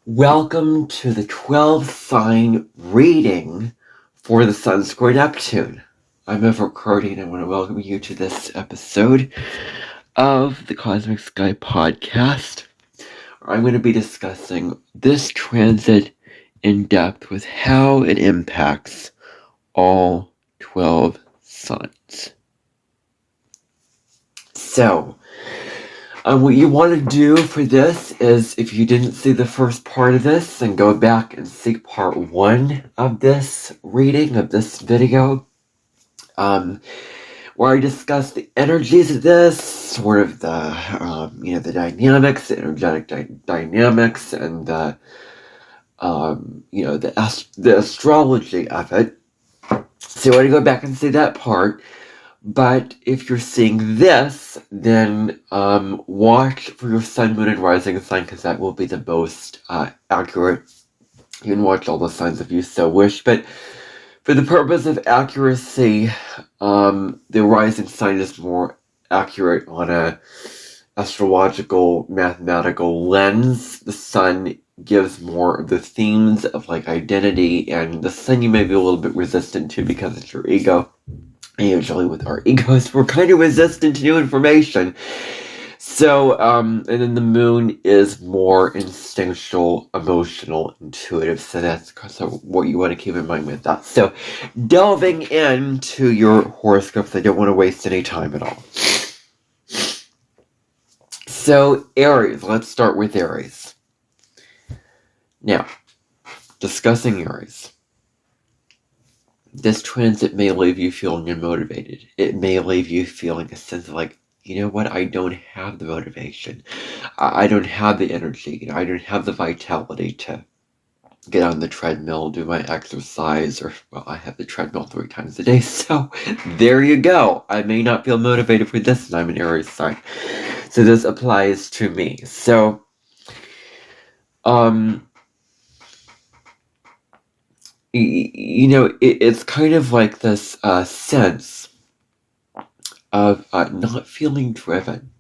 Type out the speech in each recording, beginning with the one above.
Welcome to the 12 sign reading for the Sun square Neptune. I'm Overgiving and I want to welcome you to this episode of the Cosmic Sky podcast. I'm going to be discussing this transit in depth with how it impacts all 12 signs. So, what you want to do for this is, if you didn't see the first part of this, then go back and see part 1 of this reading, of this video, where I discuss the energies of this, sort of the dynamics, the energetic dynamics, and the astrology of it. So you want to go back and see that part. But if you're seeing this, then watch for your sun, moon, and rising sign, because that will be the most accurate. You can watch all the signs if you so wish. But for the purpose of accuracy, the rising sign is more accurate on a astrological, mathematical lens. The sun gives more of the themes of like identity, and the sun you may be a little bit resistant to because it's your ego. And usually with our egos, we're kind of resistant to new information. So, and then the moon is more instinctual, emotional, intuitive. So that's what you want to keep in mind with that. So, delving into your horoscopes, I don't want to waste any time at all. So, Aries, let's start with Aries. Now, discussing Aries. This transit may leave you feeling unmotivated. It may leave you feeling a sense of like, you know what, I don't have the motivation. I don't have the energy. I don't have the vitality to get on the treadmill, do my exercise, or, well, I have the treadmill 3 times a day, so there you go. I may not feel motivated for this, and I'm an Aries sign. So this applies to me. So, it's kind of like this sense of not feeling driven.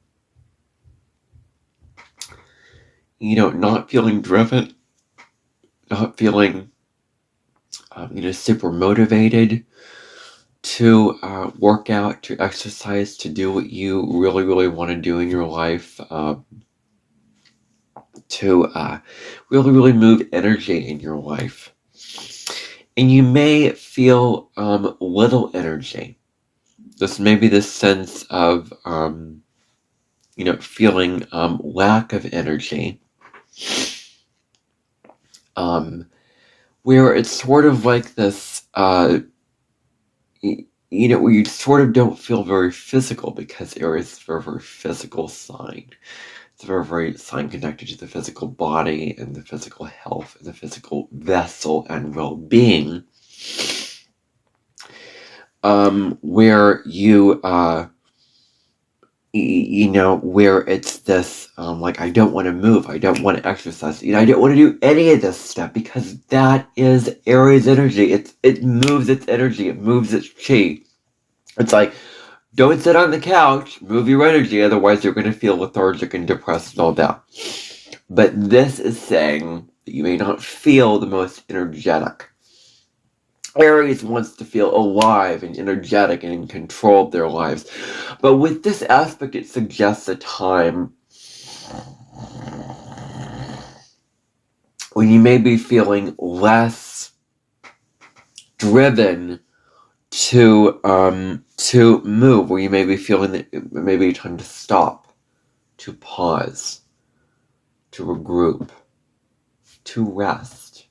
Not feeling driven, not feeling, super motivated to work out, to exercise, to do what you really, really want to do in your life, to really, really move energy in your life. And you may feel little energy. This may be this sense of, feeling lack of energy. Where it's sort of like this, where you sort of don't feel very physical, because Aries is a very, very physical sign. It's a very, very sign connected to the physical body and the physical health and the physical vessel and well-being. Where you, where it's this, like, I don't want to move, I don't want to exercise, I don't want to do any of this stuff, because that is Aries energy. It moves its energy, it moves its chi. It's like, don't sit on the couch, move your energy, otherwise you're going to feel lethargic and depressed and all that. But this is saying that you may not feel the most energetic. Aries wants to feel alive and energetic and in control of their lives. But with this aspect, it suggests a time when you may be feeling less driven to move, where you may be feeling that it may be time to stop, to pause, to regroup, to rest.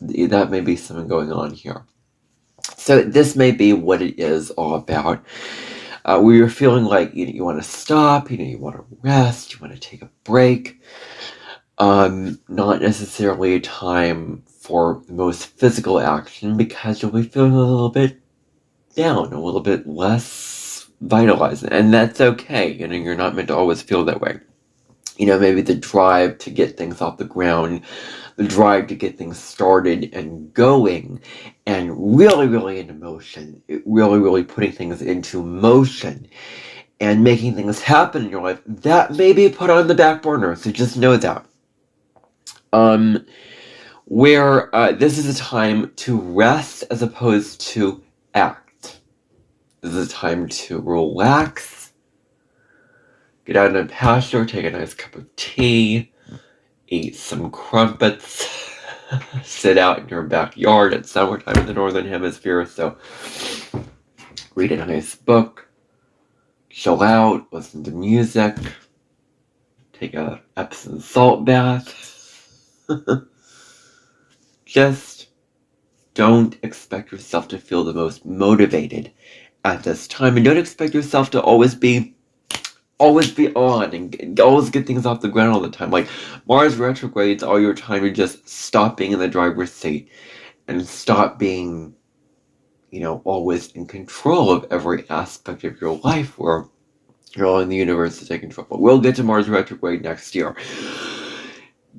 That may be something going on here. So this may be what it is all about. Where you're feeling like you want to stop, you want to rest, you want to take a break. Not necessarily a time for the most physical action, because you'll be feeling a little bit down, a little bit less vitalized, and that's okay. You're not meant to always feel that way. Maybe the drive to get things off the ground, the drive to get things started and going, and really, really into motion, really, really putting things into motion and making things happen in your life, that may be put on the back burner. So just know that. Where this is a time to rest as opposed to act. This is a time to relax, get out in a pasture, take a nice cup of tea, eat some crumpets, sit out in your backyard. It's summertime in the Northern Hemisphere, so read a nice book, chill out, listen to music, take a Epsom salt bath. Just don't expect yourself to feel the most motivated at this time, and don't expect yourself to always be on and always get things off the ground all the time. Like, Mars retrogrades all your time to just stop being in the driver's seat and stop being, always in control of every aspect of your life where you're allowing the universe to take control. But we'll get to Mars retrograde next year.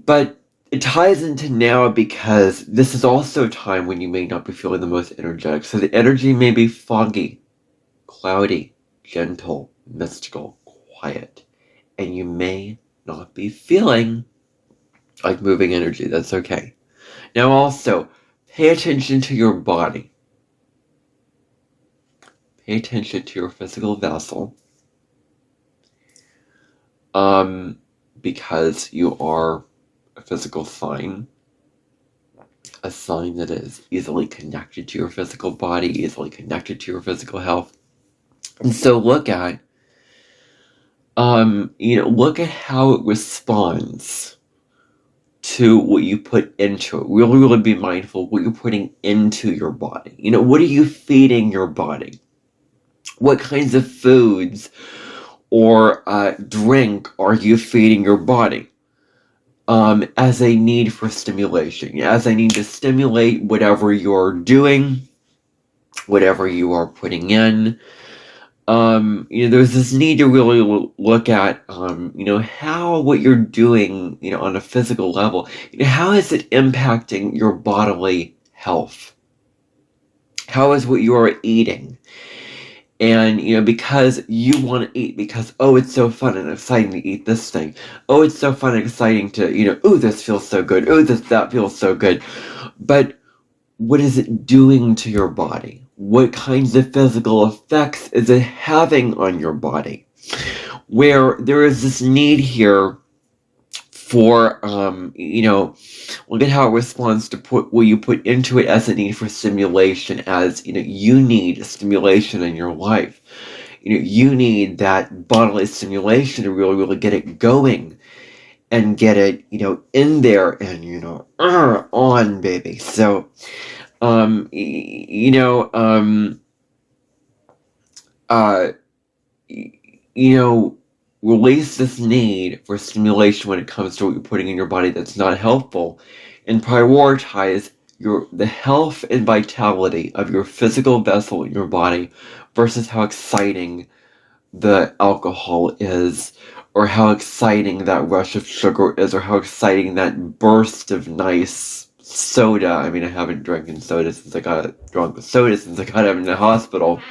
But it ties into now because this is also a time when you may not be feeling the most energetic. So the energy may be foggy, cloudy, gentle, mystical, quiet. And you may not be feeling like moving energy. That's okay. Now also, pay attention to your body. Pay attention to your physical vessel. Because you are a physical sign, a sign that is easily connected to your physical body, easily connected to your physical health. And so look at how it responds to what you put into it. Really, really be mindful of what you're putting into your body. What are you feeding your body? What kinds of foods or drink are you feeding your body? As a need for stimulation, as a need to stimulate whatever you're doing, whatever you are putting in. There's this need to really look at, how what you're doing, on a physical level, how is it impacting your bodily health? How is what you are eating? And, because you want to eat, because, it's so fun and exciting to eat this thing. Oh, it's so fun and exciting to, this feels so good. Oh, that feels so good. But what is it doing to your body? What kinds of physical effects is it having on your body? Where there is this need here for, look at how it responds to what you put into it as a need for stimulation, as, you need stimulation in your life. You need that bodily stimulation to really, really get it going and get it, in there and, on, baby. So, release this need for stimulation when it comes to what you're putting in your body that's not helpful, and prioritize the health and vitality of your physical vessel in your body versus how exciting the alcohol is, or how exciting that rush of sugar is, or how exciting that burst of nice soda. I mean, I haven't drunk soda since I got out of the hospital.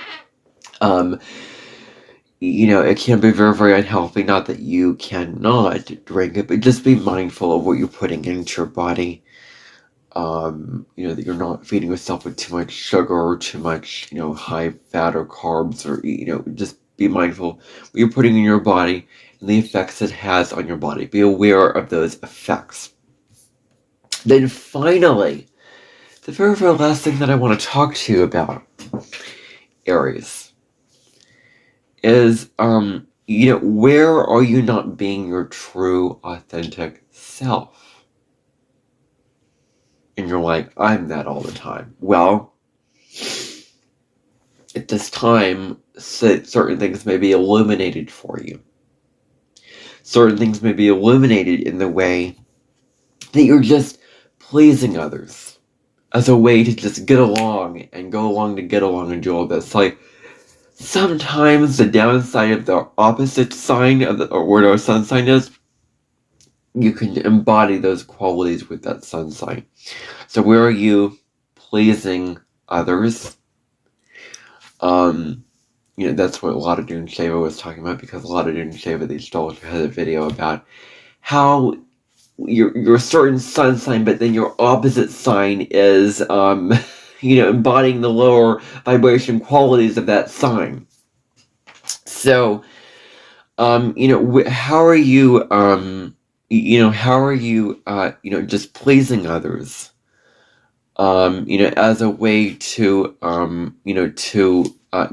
It can be very, very unhealthy. Not that you cannot drink it, but just be mindful of what you're putting into your body. That you're not feeding yourself with too much sugar or too much, high fat or carbs, or, just be mindful what you're putting in your body and the effects it has on your body. Be aware of those effects. Then finally, the very, very last thing that I want to talk to you about, Aries, is, where are you not being your true, authentic self? And you're like, I'm that all the time. Well, at this time, certain things may be illuminated for you. Certain things may be illuminated in the way that you're just pleasing others as a way to just get along and go along to get along and do all this. Like, sometimes the downside of the opposite sign or where our sun sign is, you can embody those qualities with that sun sign. So where are you pleasing others? That's what a lot of Dune was talking about, because a lot of Dune the astrologer, had a video about how your certain sun sign, but then your opposite sign is, embodying the lower vibration qualities of that sign. So, how are you, just pleasing others, as a way to,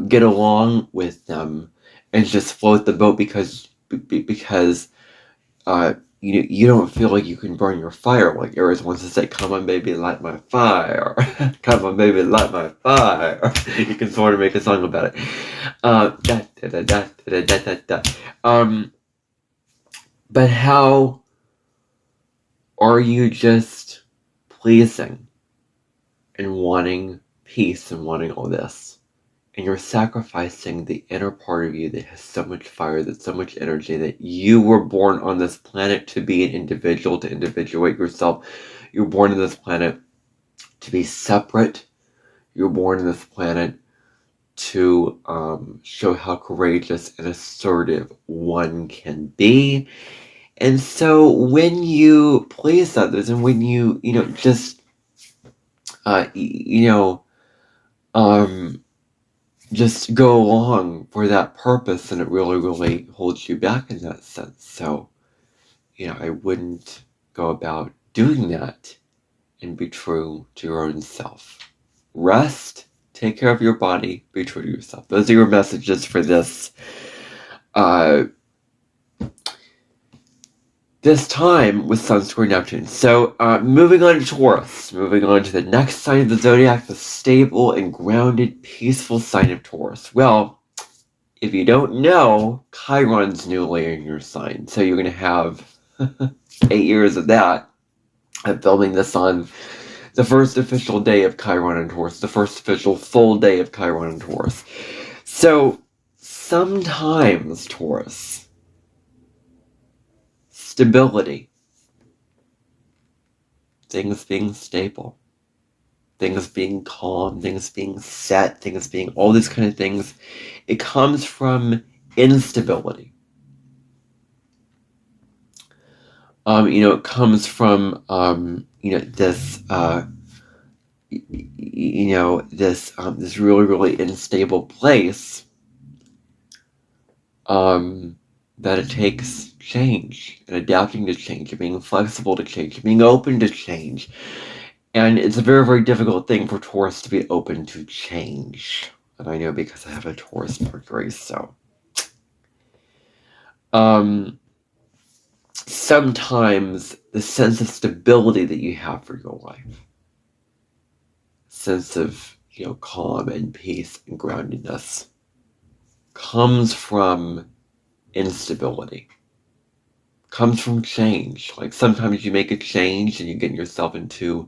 get along with them and just float the boat because, you don't feel like you can burn your fire. Like Aries wants to say, come on, baby, light my fire. Come on, baby, light my fire. You can sort of make a song about it. But how are you just pleasing and wanting peace and wanting all this? And you're sacrificing the inner part of you that has so much fire, that's so much energy, that you were born on this planet to be an individual, to individuate yourself. You're born on this planet to be separate. You're born on this planet to show how courageous and assertive one can be. And so when you please others and when you, just go along for that purpose, and it really, really holds you back in that sense. So, I wouldn't go about doing that, and be true to your own self. Rest, take care of your body, be true to yourself. Those are your messages for this this time with Sun square Neptune. So, moving on to Taurus. Moving on to the next sign of the Zodiac, the stable and grounded, peaceful sign of Taurus. Well, if you don't know, Chiron's newly in your sign. So you're going to have 8 years of that. I'm filming this on the first official day of Chiron and Taurus. The first official full day of Chiron and Taurus. So, sometimes, Taurus, stability, things being stable, things being calm, things being set, things being all these kind of things, it comes from instability. It comes from this this really, really unstable place that it takes change and adapting to change and being flexible to change and being open to change. And it's a very, very difficult thing for Taurus to be open to change. And I know because I have a Taurus Mercury, so. Sometimes the sense of stability that you have for your life, sense of, calm and peace and groundedness, comes from instability, comes from change. Like sometimes you make a change and you get yourself into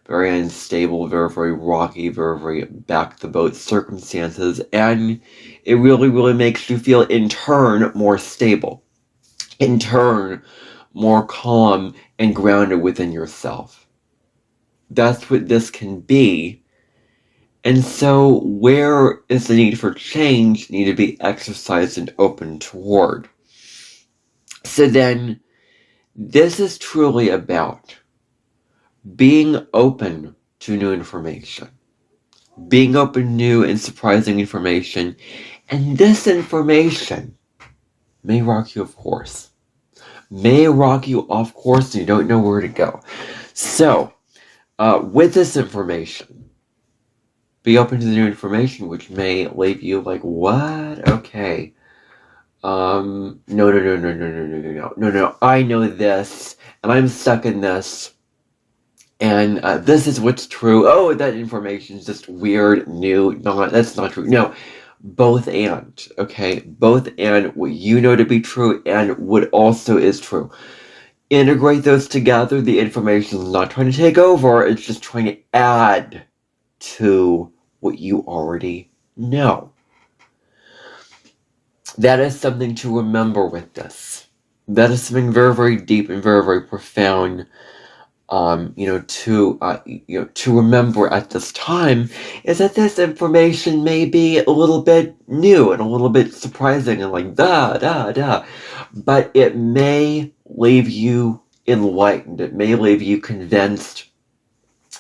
very unstable, very, very rocky, very, very back the boat circumstances, and it really, really makes you feel in turn more stable, in turn more calm and grounded within yourself. That's what this can be. And so where is the need for change need to be exercised and open toward? So then, this is truly about being open to new information, being open to new and surprising information, and this information may rock you off course, and you don't know where to go. So, with this information, be open to the new information, which may leave you like, what? Okay. No, I know this, and I'm stuck in this, and this is what's true. Oh, that information is just weird, new, that's not true. No, both and, okay? Both and what you know to be true and what also is true. Integrate those together. The information is not trying to take over, it's just trying to add to what you already know. That is something to remember with this. That is something very, very deep and very, very profound, to remember at this time, is that this information may be a little bit new and a little bit surprising and like but it may leave you enlightened. It may leave you convinced.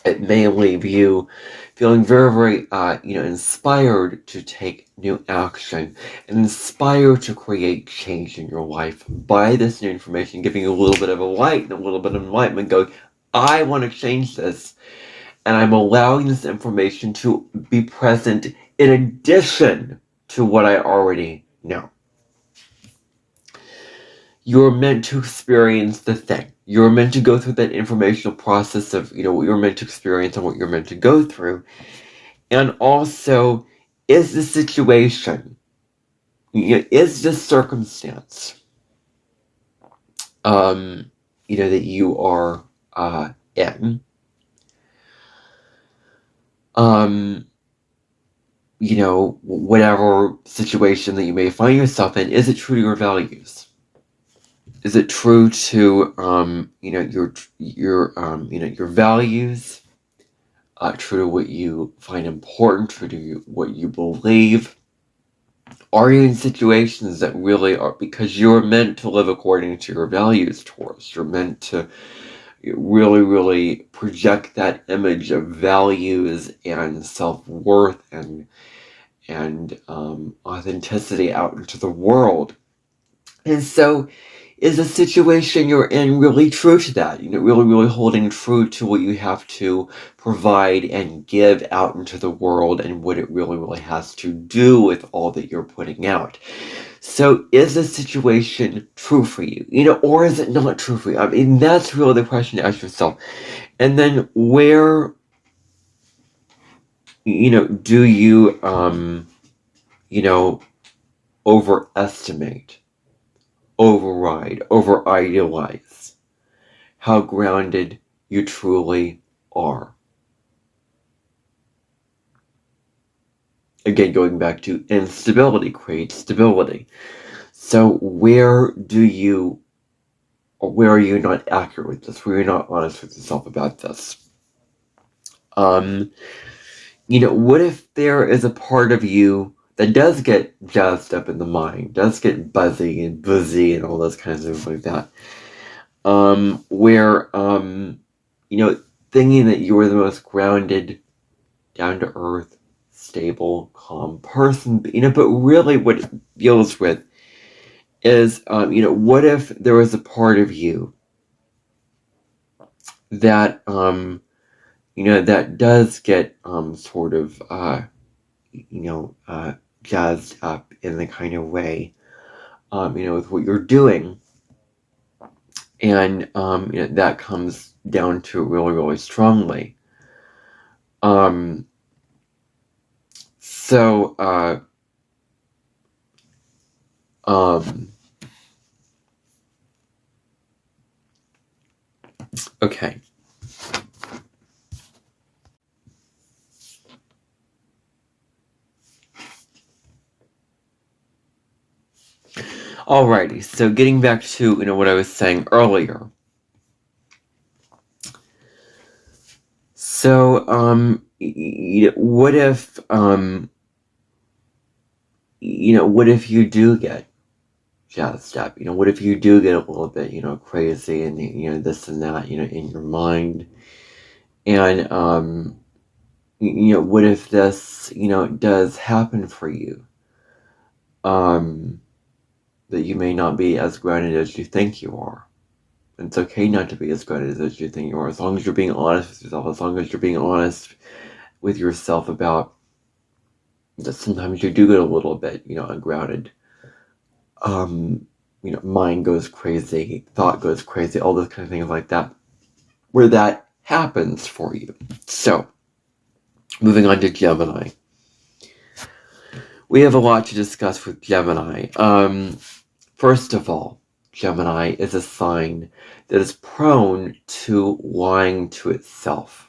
It may leave you feeling very, very, inspired to take new action and inspired to create change in your life by this new information, giving you a little bit of a light and a little bit of enlightenment, going, I want to change this, and I'm allowing this information to be present in addition to what I already know. You're meant to experience the thing. You're meant to go through that informational process of, what you're meant to experience and what you're meant to go through. And also, is the situation, is this circumstance, that you are in, whatever situation that you may find yourself in, is it true to your values? Is it true to, your values? True to what you find important, true to what you believe? Are you in situations that really are, because you're meant to live according to your values, Taurus. You're meant to really, really project that image of values and self-worth and authenticity out into the world. And so, is the situation you're in really true to that? Really, really holding true to what you have to provide and give out into the world and what it really, really has to do with all that you're putting out. So is the situation true for you? Or is it not true for you? I mean, that's really the question to ask yourself. And then where, do you, overestimate, override, over-idealize how grounded you truly are? Again, going back to instability creates stability. So where are you not accurate with this? Where are you not honest with yourself about this? What if there is a part of you that does get jazzed up in the mind, does get buzzy and buzzy and all those kinds of things like that, where, thinking that you're the most grounded, down-to-earth, stable, calm person, but really what it deals with is, what if there was a part of you that, that does get, sort of, jazzed up in the kind of way, with what you're doing. And, that comes down to really, really strongly. Okay. Alrighty, so getting back to, what I was saying earlier. So, what if, what if you do get jazzed up? What if you do get a little bit, crazy and, this and that, in your mind? And, what if this, does happen for you? That you may not be as grounded as you think you are. It's okay not to be as grounded as you think you are, as long as you're being honest with yourself, as long as you're being honest with yourself about that sometimes you do get a little bit, ungrounded. Mind goes crazy, thought goes crazy, all those kind of things like that, where that happens for you. So, moving on to Gemini. We have a lot to discuss with Gemini. First of all, Gemini is a sign that is prone to lying to itself.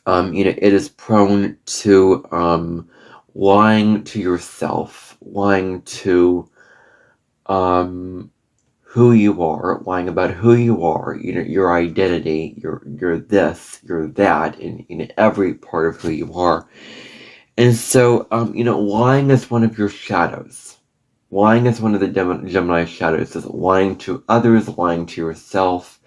It is prone to lying to yourself, lying to who you are, lying about who you are, your identity, you're this, you're that, in every part of who you are. And so, lying is one of your shadows. Lying is one of the Gemini shadows. It's lying to others, lying to yourself,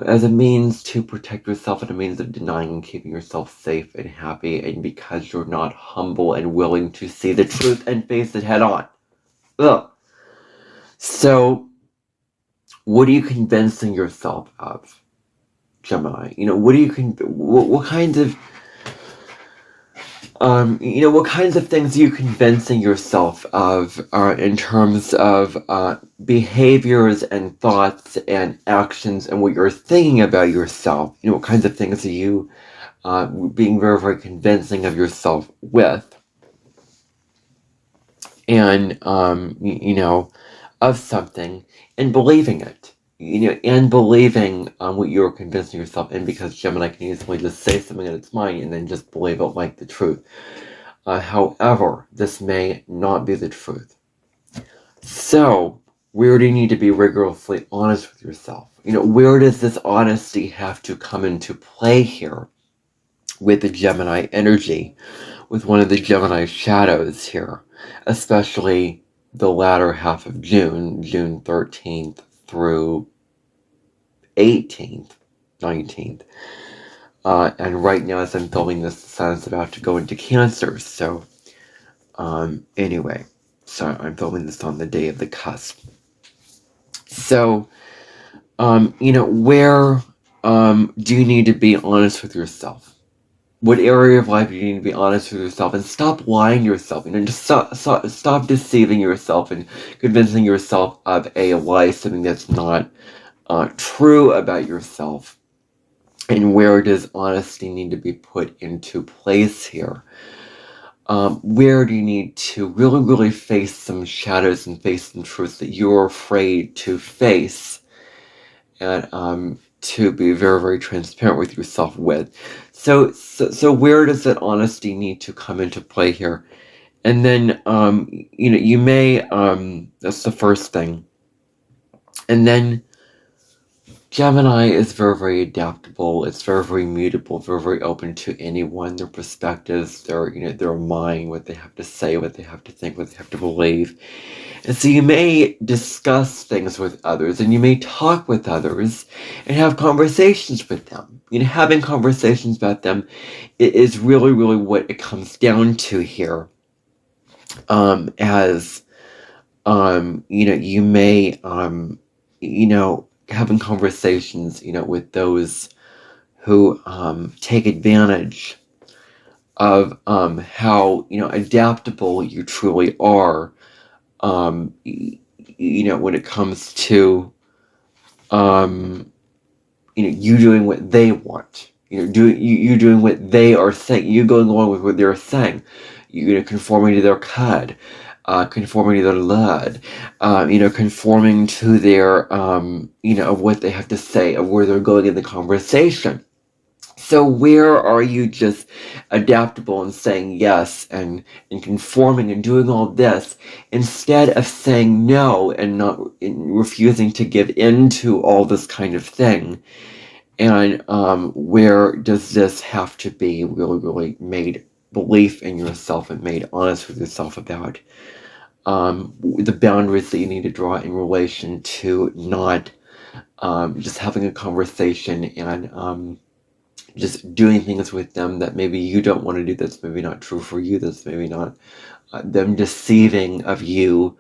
as a means to protect yourself and a means of denying and keeping yourself safe and happy, and because you're not humble and willing to see the truth and face it head on. Ugh. So, what are you convincing yourself of, Gemini? What are you what kinds of what kinds of things are you convincing yourself of in terms of behaviors and thoughts and actions and what you're thinking about yourself? What kinds of things are you being very, very convincing of yourself with? And, of something and believing it. And believing what you're convincing yourself in, because Gemini can easily just say something in its mind and then just believe it like the truth. However, this may not be the truth. So, where do you need to be rigorously honest with yourself? Where does this honesty have to come into play here with the Gemini energy, with one of the Gemini shadows here, especially the latter half of June 13th through 18th, 19th. And right now, as I'm filming this, the sun is about to go into Cancer. So, anyway, so I'm filming this on the day of the cusp. So, where do you need to be honest with yourself? What area of life do you need to be honest with yourself, and stop lying to yourself? Just stop deceiving yourself and convincing yourself of a lie, something that's not true about yourself. And where does honesty need to be put into place here? Where do you need to really, really face some shadows and face some truths that you're afraid to face, and to be very, very transparent with yourself with? So where does that honesty need to come into play here? And then, you may, that's the first thing. And then Gemini is very, very adaptable. It's very, very mutable, very, very open to anyone, their perspectives, their mind, what they have to say, what they have to think, what they have to believe. And so you may discuss things with others, and you may talk with others and have conversations with them. Having conversations about them is really, really what it comes down to here. You may, having conversations, with those who take advantage of how, adaptable you truly are, when it comes to, you doing what they want, you doing what they are saying, you going along with what they're saying, conforming to their cud, conforming to their LUD, conforming to their, of what they have to say, of where they're going in the conversation. So where are you just adaptable and saying yes and conforming and doing all this instead of saying no and refusing to give in to all this kind of thing? And where does this have to be really, really made belief in yourself and made honest with yourself about the boundaries that you need to draw in relation to not just having a conversation and just doing things with them that maybe you don't want to do, that's maybe not true for you, that's maybe not them deceiving of you,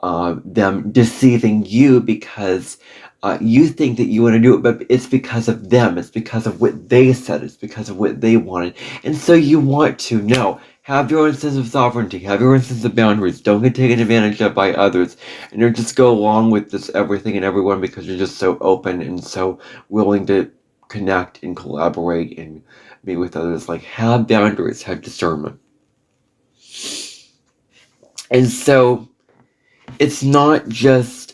them deceiving you because you think that you want to do it, but it's because of them, it's because of what they said, it's because of what they wanted. And so you want to have your own sense of sovereignty, have your own sense of boundaries, don't get taken advantage of by others, and don't just go along with this everything and everyone because you're just so open and so willing to connect and collaborate and be with others. Like, have boundaries, have discernment. And so it's not just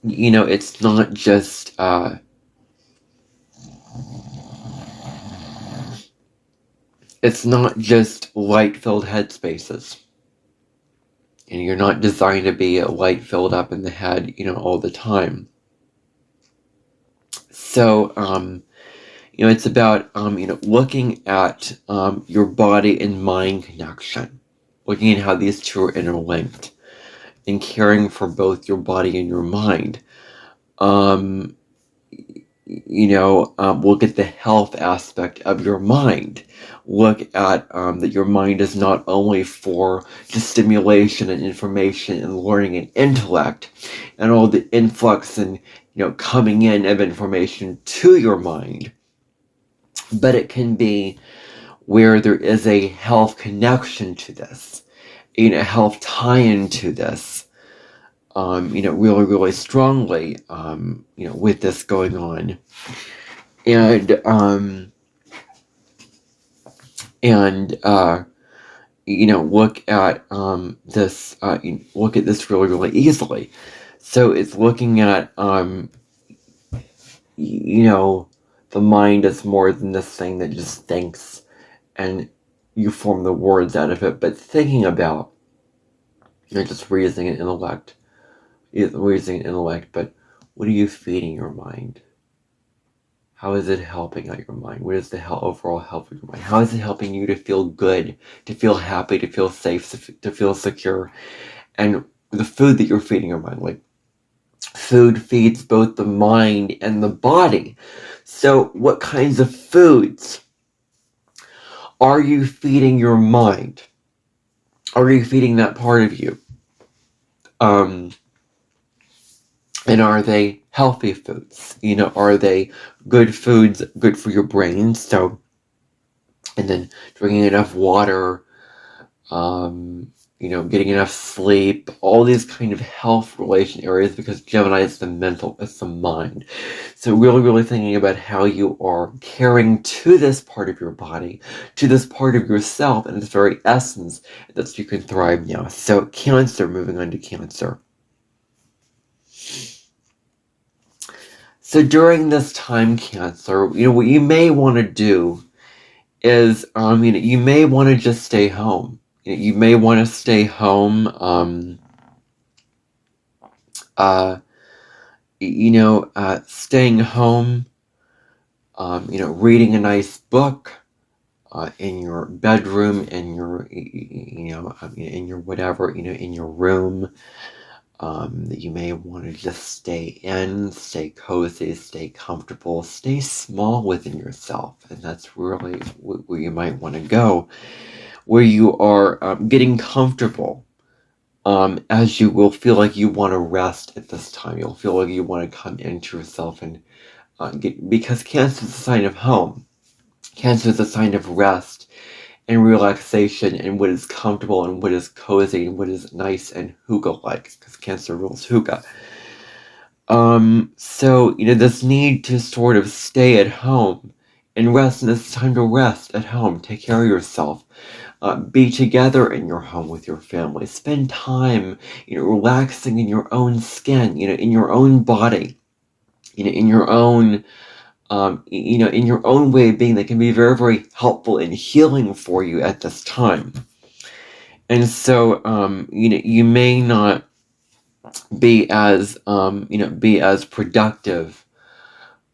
it's not just it's not just light-filled headspaces. And you're not designed to be light filled up in the head, all the time. So, It's about, looking at your body and mind connection, looking at how these two are interlinked, and caring for both your body and your mind. Look at the health aspect of your mind. Look at that your mind is not only for just stimulation and information and learning and intellect and all the influx and coming in of information to your mind, but it can be where there is a health connection to this, health tie-in to this, really, really strongly, with this going on. And look at this, look at this really, really easily. So it's looking at, the mind is more than this thing that just thinks and you form the words out of it, but thinking about, just reasoning and intellect, but what are you feeding your mind? How is it helping out your mind? What is the overall health of your mind? How is it helping you to feel good, to feel happy, to feel safe, to feel secure? And the food that you're feeding your mind, like food feeds both the mind and the body. So what kinds of foods are you feeding your mind? Are you feeding that part of you? And are they healthy foods? Are they good foods, good for your brain? So, and then drinking enough water, getting enough sleep, all these kind of health relation areas, because Gemini is the mental, it's the mind. So really, really thinking about how you are caring to this part of your body, to this part of yourself, and its very essence, that you can thrive now. So Cancer, moving on to Cancer. So during this time, Cancer, what you may want to do is, you may want to just stay home. You may want to stay home, staying home, reading a nice book, in your bedroom, in your, in your whatever, in your room, that you may want to just stay in, stay cozy, stay comfortable, stay small within yourself. And that's really where you might want to go, where you are getting comfortable, as you will feel like you want to rest at this time. You'll feel like you want to come into yourself and because Cancer is a sign of home. Cancer is a sign of rest and relaxation and what is comfortable and what is cozy and what is nice and hookah-like, because Cancer rules hookah. So, this need to sort of stay at home and rest, and it's time to rest at home, take care of yourself, be together in your home with your family, spend time, relaxing in your own skin, in your own body, in your own, in your own way of being, that can be very, very helpful and healing for you at this time. And so, you may not be as, productive,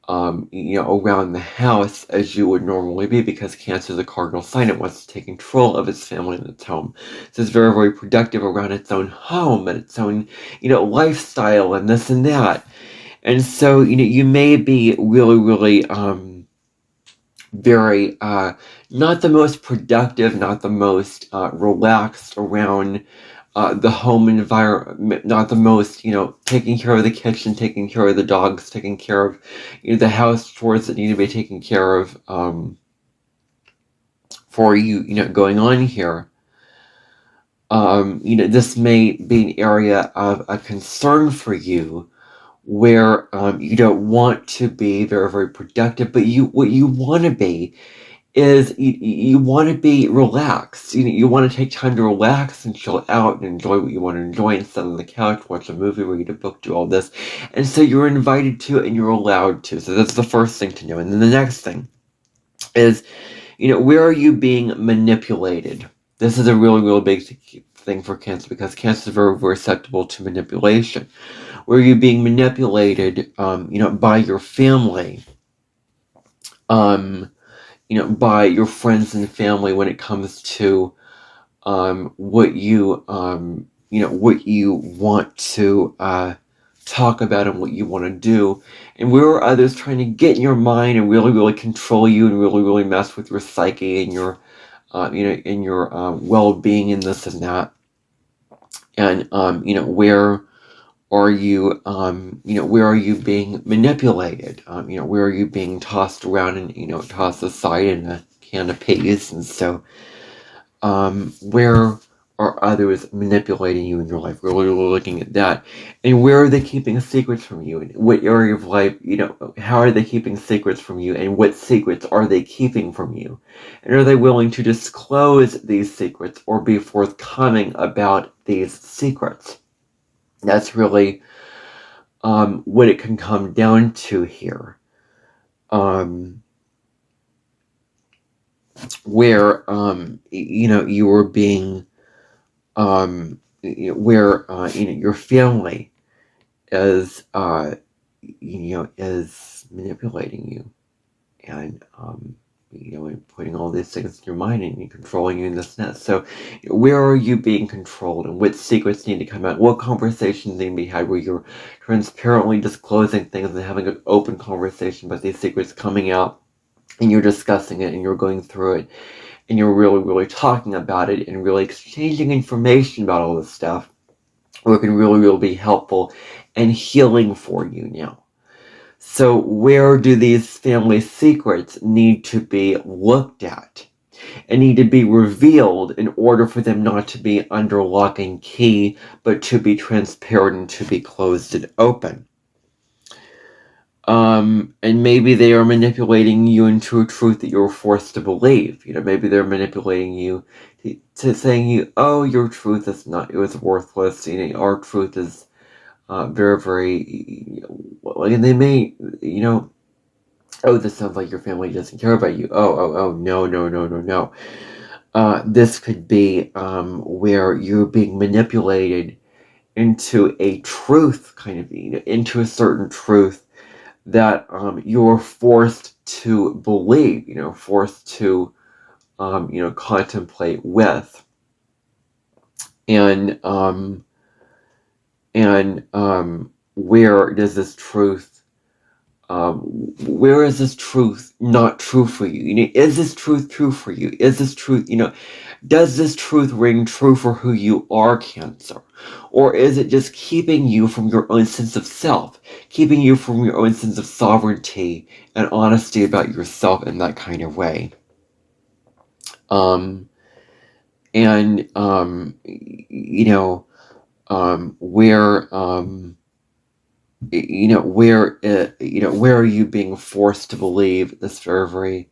around the house as you would normally be, because Cancer is a cardinal sign. It wants to take control of its family and its home. So it's very, very productive around its own home and its own, lifestyle and this and that. And so, you may be really, really, very, not the most productive, not the most relaxed around the home environment, not the most, taking care of the kitchen, taking care of the dogs, taking care of, the house chores that need to be taken care of for you, going on here. This may be an area of a concern for you, where you don't want to be very, very productive, but what you want to be is you want to be relaxed. You want to take time to relax and chill out and enjoy what you want to enjoy, and sit on the couch, watch a movie, read a book, do all this. And so you're invited to it and you're allowed to. So that's the first thing to know. And then the next thing is, where are you being manipulated? This is a really, really big thing for Cancer, because Cancer is very, very susceptible to manipulation. Where you're being manipulated, by your family, by your friends and family when it comes to what you want to talk about and what you want to do, and where are others trying to get in your mind and really, really control you and really, really mess with your psyche and your in your well-being and this and that, and where are you where are you being manipulated, where are you being tossed around and tossed aside in a can of peas. And so where are others manipulating you in your life? We're really looking at that. And where are they keeping secrets from you? And what area of life, how are they keeping secrets from you? And what secrets are they keeping from you? And are they willing to disclose these secrets or be forthcoming about these secrets? That's really what it can come down to here. Where you are being where your family is is manipulating you, and and putting all these things in your mind and controlling you in this net. So where are you being controlled, and what secrets need to come out? What conversations need to be had where you're transparently disclosing things and having an open conversation about these secrets coming out, and you're discussing it and you're going through it and you're really, really talking about it and really exchanging information about all this stuff, where it can really, really be helpful and healing for you now. So where do these family secrets need to be looked at and need to be revealed in order for them not to be under lock and key, but to be transparent and to be closed and open? And maybe they are manipulating you into a truth that you're forced to believe. Maybe they're manipulating you to saying oh, your truth is not, it was worthless. Our truth is very, very, and they may, oh, this sounds like your family doesn't care about you. Oh, no, no, no, no, no. This could be where you're being manipulated into a truth, kind of, into a certain truth that you're forced to believe, forced to, contemplate with. And where does this truth, where is this truth not true for you? Is this truth true for you? Is this truth, does this truth ring true for who you are, Cancer? Or is it just keeping you from your own sense of self, keeping you from your own sense of sovereignty and honesty about yourself in that kind of way? Where are you being forced to believe this very, very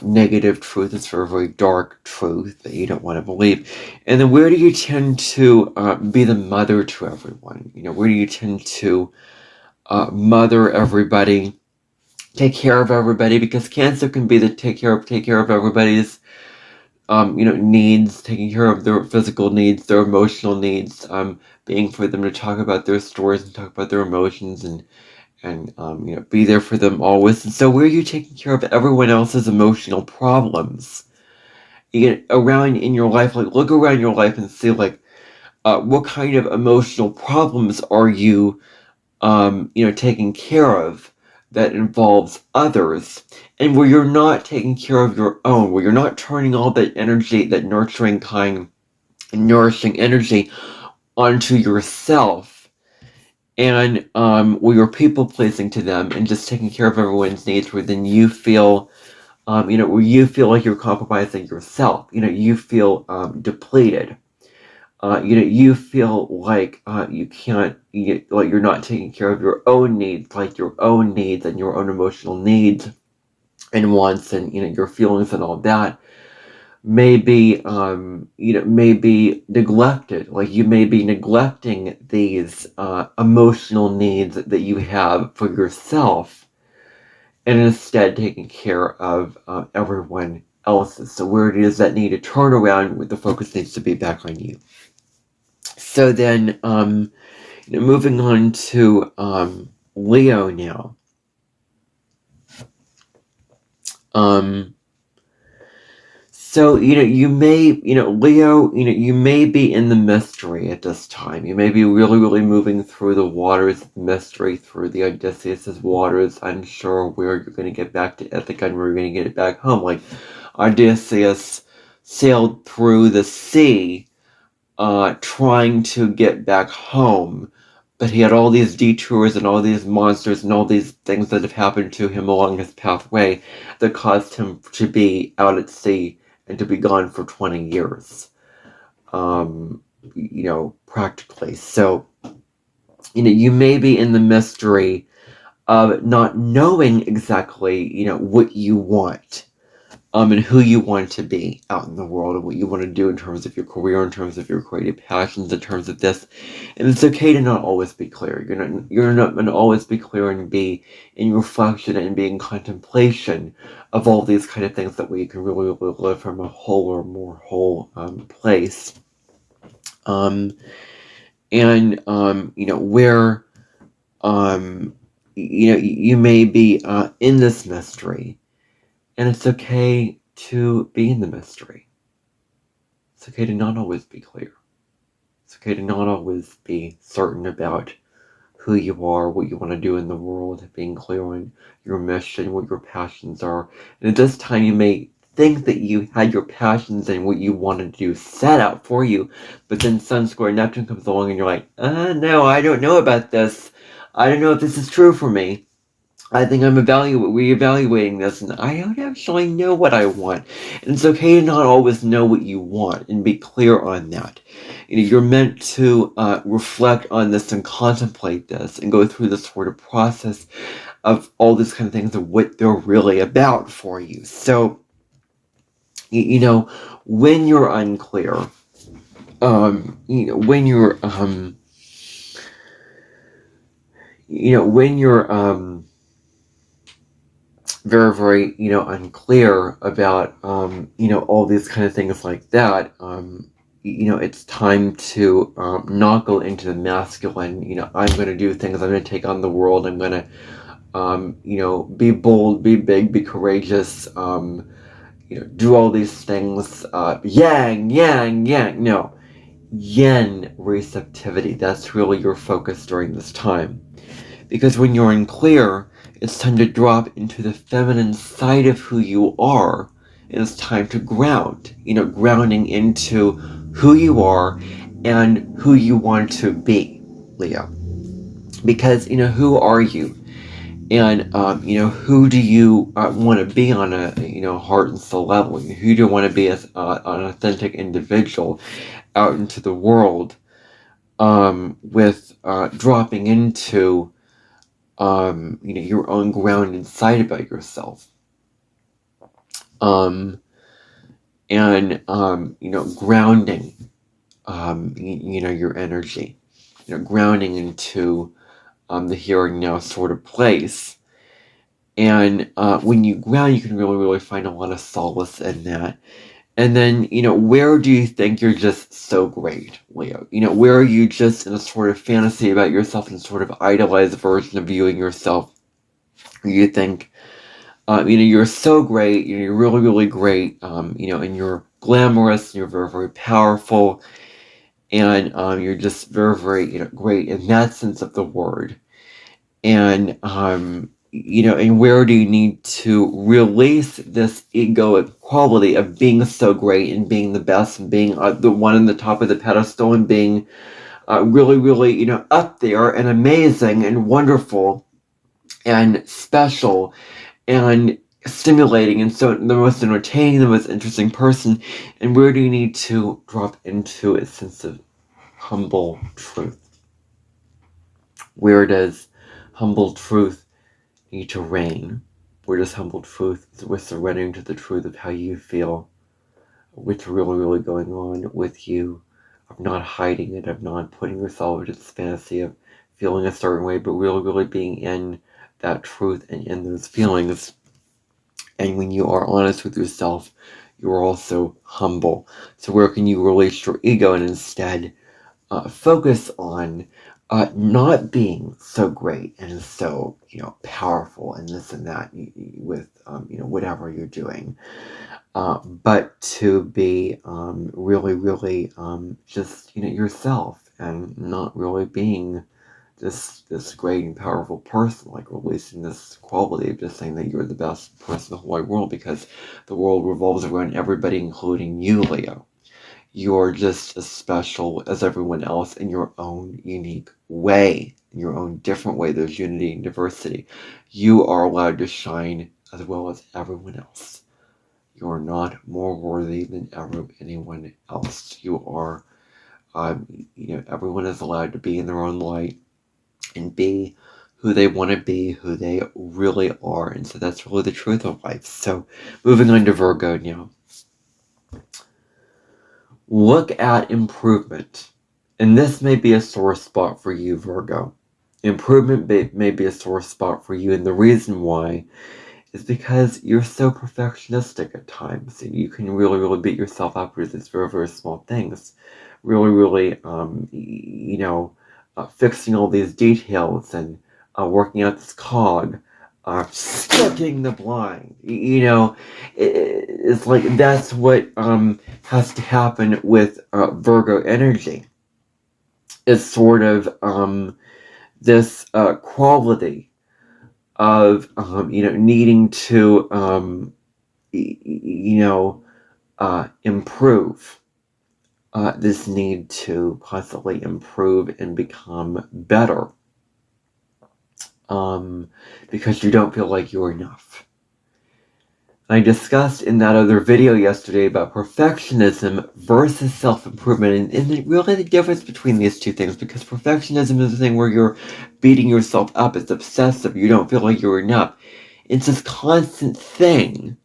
negative truth, this very, very dark truth that you don't want to believe? And then where do you tend to be the mother to everyone? Where do you tend to mother everybody, take care of everybody? Because Cancer can be the take care of everybody's needs, taking care of their physical needs, their emotional needs, being for them to talk about their stories and talk about their emotions and be there for them always. And so where are you taking care of everyone else's emotional problems? Around in your life, like look around your life and see what kind of emotional problems are you taking care of that involves others, and where you're not taking care of your own, where you're not turning all that energy, that nurturing kind, nourishing energy onto yourself, and where you're people pleasing to them and just taking care of everyone's needs, where then you feel where you feel like you're compromising yourself, you feel depleted. You feel like you can't, like you're not taking care of your own needs, like your own needs and your own emotional needs and wants, and your feelings and all that may be, may be neglected. Like you may be neglecting these emotional needs that you have for yourself, and instead taking care of everyone else's. So where it is that need to turn around, the focus needs to be back on you. So then, moving on to Leo now. So, you may, Leo, you may be in the mystery at this time. You may be really, really moving through the waters of mystery, through the Odysseus' waters, unsure where you're going to get back to Ithaca and where you're going to get it back home. Like, Odysseus sailed through the sea, trying to get back home, but he had all these detours and all these monsters and all these things that have happened to him along his pathway that caused him to be out at sea and to be gone for 20 years, practically. So, you may be in the mystery of not knowing exactly, what you want, and who you want to be out in the world, and what you want to do in terms of your career, in terms of your creative passions, in terms of this. And it's okay to not always be clear. You're not going to always be clear and be in reflection and be in contemplation of all these kind of things that we can really, really live from a whole or more whole place. Where you may be in this mystery. And it's okay to be in the mystery. It's okay to not always be clear. It's okay to not always be certain about who you are, what you want to do in the world, being clear on your mission, what your passions are. And at this time, you may think that you had your passions and what you wanted to do set out for you, but then Sun square Neptune comes along and you're like, no, I don't know about this. I don't know if this is true for me. I think I'm reevaluating this, and I don't actually know what I want. And it's okay to not always know what you want, and be clear on that. You're meant to reflect on this and contemplate this, and go through this sort of process of all these kind of things of what they're really about for you. So, when you're unclear, when you're very, very, unclear about, all these kind of things like that, it's time to not go into the masculine, I'm going to do things, I'm going to take on the world, I'm going to, be bold, be big, be courageous, do all these things, yang, yang, yang, no, yin receptivity, that's really your focus during this time. Because when you're unclear, it's time to drop into the feminine side of who you are. And it's time to ground, grounding into who you are and who you want to be, Leo. Because, who are you? And, who do you want to be on a, heart and soul level? Who do you want to be as an authentic individual out into the world with dropping into your own ground inside about yourself. Grounding, your energy, grounding into the here and now sort of place. And when you ground, you can really, really find a lot of solace in that. And then, where do you think you're just so great, Leo? Where are you just in a sort of fantasy about yourself and sort of idolized version of viewing yourself? You think, you're so great, you're really, really great, and you're glamorous, and you're very, very powerful, and you're just very, very, great in that sense of the word. And, and where do you need to release this ego quality of being so great and being the best and being the one on the top of the pedestal and being really, really, up there and amazing and wonderful and special and stimulating and so the most entertaining, the most interesting person? And where do you need to drop into a sense of humble truth? Where does humble truth need to reign? Where does humble truth, with surrendering to the truth of how you feel, what's really, really going on with you, of not hiding it, of not putting yourself into this fantasy of feeling a certain way, but really, really being in that truth and in those feelings. And when you are honest with yourself, you are also humble. So where can you release your ego and instead focus on not being so great and so, powerful and this and that with, whatever you're doing. But to be really, really just, yourself and not really being this great and powerful person, like releasing this quality of just saying that you're the best person in the whole wide world, because the world revolves around everybody, including you, Leo. You're just as special as everyone else in your own unique way, in your own different way. There's unity and diversity. You are allowed to shine as well as everyone else. You're not more worthy than anyone else. You are, everyone is allowed to be in their own light and be who they want to be, who they really are. And so that's really the truth of life. So moving on to Virgo now. Look at improvement. And this may be a sore spot for you, Virgo. Improvement may be a sore spot for you. And the reason why is because you're so perfectionistic at times. And you can really, really beat yourself up with these very, very small things. Really, really, fixing all these details and working out this cog, sticking the blind. It's like that's what has to happen with Virgo energy. It's sort of this quality of needing to improve. This need to constantly improve and become better, because you don't feel like you're enough. I discussed in that other video yesterday about perfectionism versus self-improvement, and really the difference between these two things, because perfectionism is the thing where you're beating yourself up, it's obsessive, you don't feel like you're enough. It's this constant thing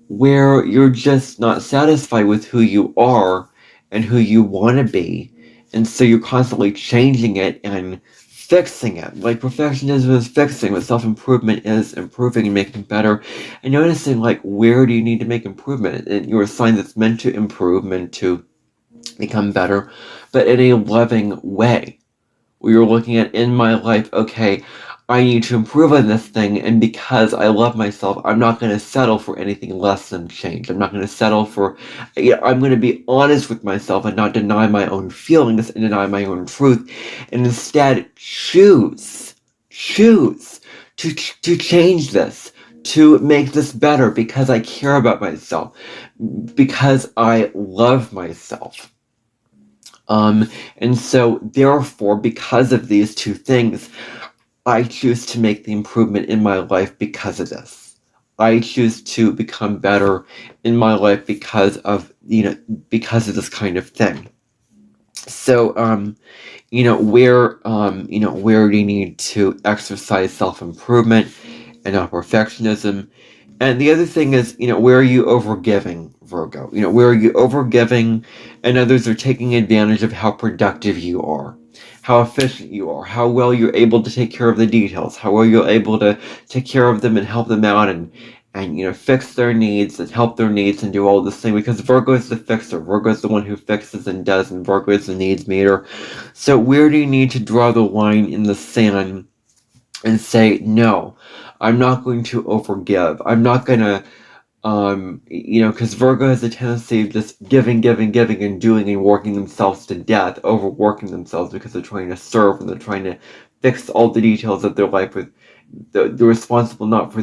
where you're just not satisfied with who you are and who you want to be, and so you're constantly changing it and fixing it. Like perfectionism is fixing, but self-improvement is improving and making better and noticing, like, where do you need to make improvement. And you're a sign that's meant to improve, meant to become better, but in a loving way, where you're looking at, in my life, okay, I need to improve on this thing, and because I love myself, I'm not going to settle for anything less than change. I'm not going to settle for, I'm going to be honest with myself and not deny my own feelings and deny my own truth, and instead choose to change this, to make this better, because I care about myself, because I love myself. And so therefore, because of these two things, I choose to make the improvement in my life because of this. I choose to become better in my life because of this kind of thing. So, where do you need to exercise self-improvement and not perfectionism? And the other thing is, where are you overgiving, Virgo? Where are you overgiving and others are taking advantage of how productive you are, how efficient you are, how well you're able to take care of the details, how well you're able to take care of them and help them out and fix their needs and help their needs and do all this thing, because Virgo is the fixer. Virgo is the one who fixes and does, and Virgo is the needs meter. So where do you need to draw the line in the sand and say, no, I'm not going to overgive. I'm not going to, because Virgo has a tendency of just giving and doing and working themselves to death, overworking themselves because they're trying to serve and they're trying to fix all the details of their life. They're responsible not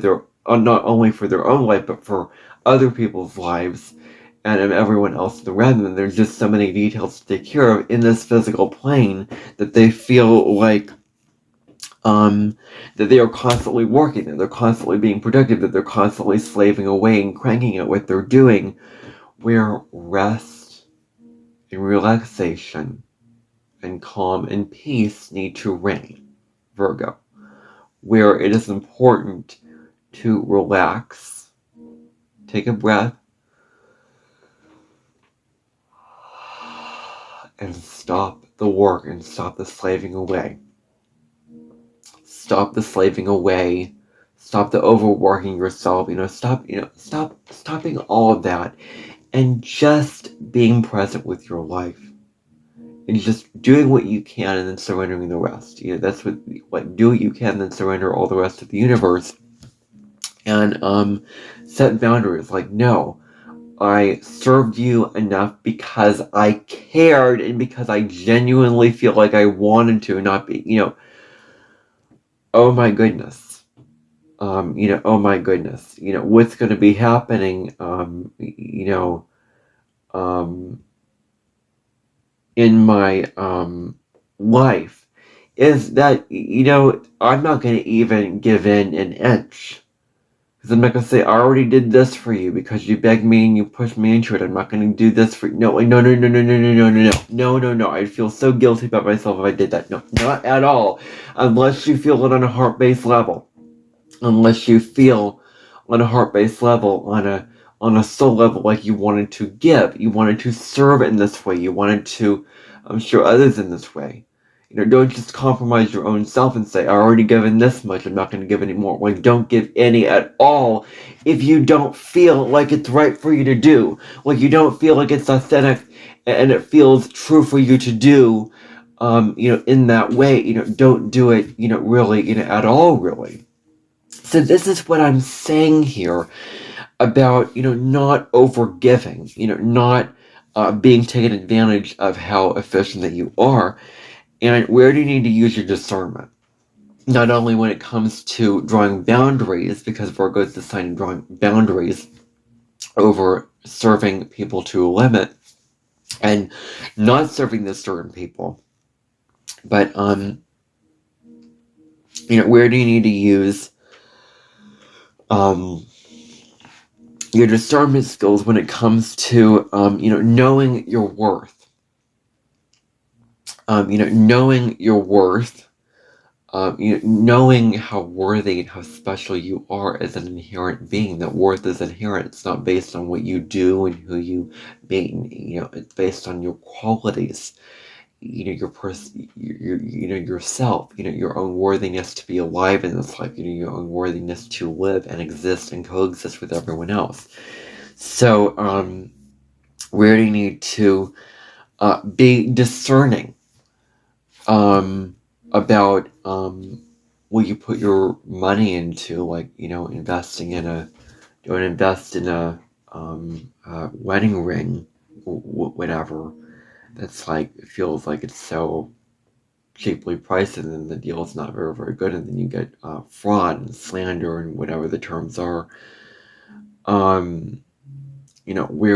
only for their own life, but for other people's lives and everyone else around them. There's just so many details to take care of in this physical plane that they feel like that they are constantly working, that they're constantly being productive, that they're constantly slaving away and cranking at what they're doing, where rest and relaxation and calm and peace need to reign, Virgo. Where it is important to relax, take a breath, and stop the work and stop the slaving away. Stop the slaving away. Stop the overworking yourself. Stopping all of that and just being present with your life and just doing what you can and then surrendering the rest. That's what do what you can, then surrender all the rest to the universe. And set boundaries. Like, no, I served you enough because I cared and because I genuinely feel like I wanted to, not be, oh my goodness. Oh my goodness. What's going to be happening, in my life is that, I'm not going to even give in an inch. Because I'm not going to say, I already did this for you because you begged me and you pushed me into it. I'm not going to do this for you. No, no, no, no, no, no, no, no, no, no, no, no. I'd feel so guilty about myself if I did that. No, not at all. Unless you feel it on a heart-based level. Unless you feel on a heart-based level, on a soul level, like you wanted to give. You wanted to serve in this way. You wanted to show others in this way. Don't just compromise your own self and say, I already given this much, I'm not going to give any more. Like, don't give any at all if you don't feel like it's right for you to do. Like, you don't feel like it's authentic and it feels true for you to do, in that way. Don't do it, really, at all, really. So this is what I'm saying here about, not overgiving, not being taken advantage of how efficient that you are. And where do you need to use your discernment? Not only when it comes to drawing boundaries, because Virgo is the sign of drawing boundaries over serving people to a limit and not serving the certain people, but where do you need to use your discernment skills when it comes to knowing your worth? Knowing your worth. Knowing how worthy and how special you are as an inherent being. That worth is inherent. It's not based on what you do and who you meet. It's based on your qualities. Your yourself. Your own worthiness to be alive in this life. Your own worthiness to live and exist and coexist with everyone else. So, where do you need to be discerning? About what you put your money into, like investing in don't invest in a wedding ring, whatever. That's like, it feels like it's so cheaply priced, and then the deal is not very, very good, and then you get fraud and slander and whatever the terms are. Where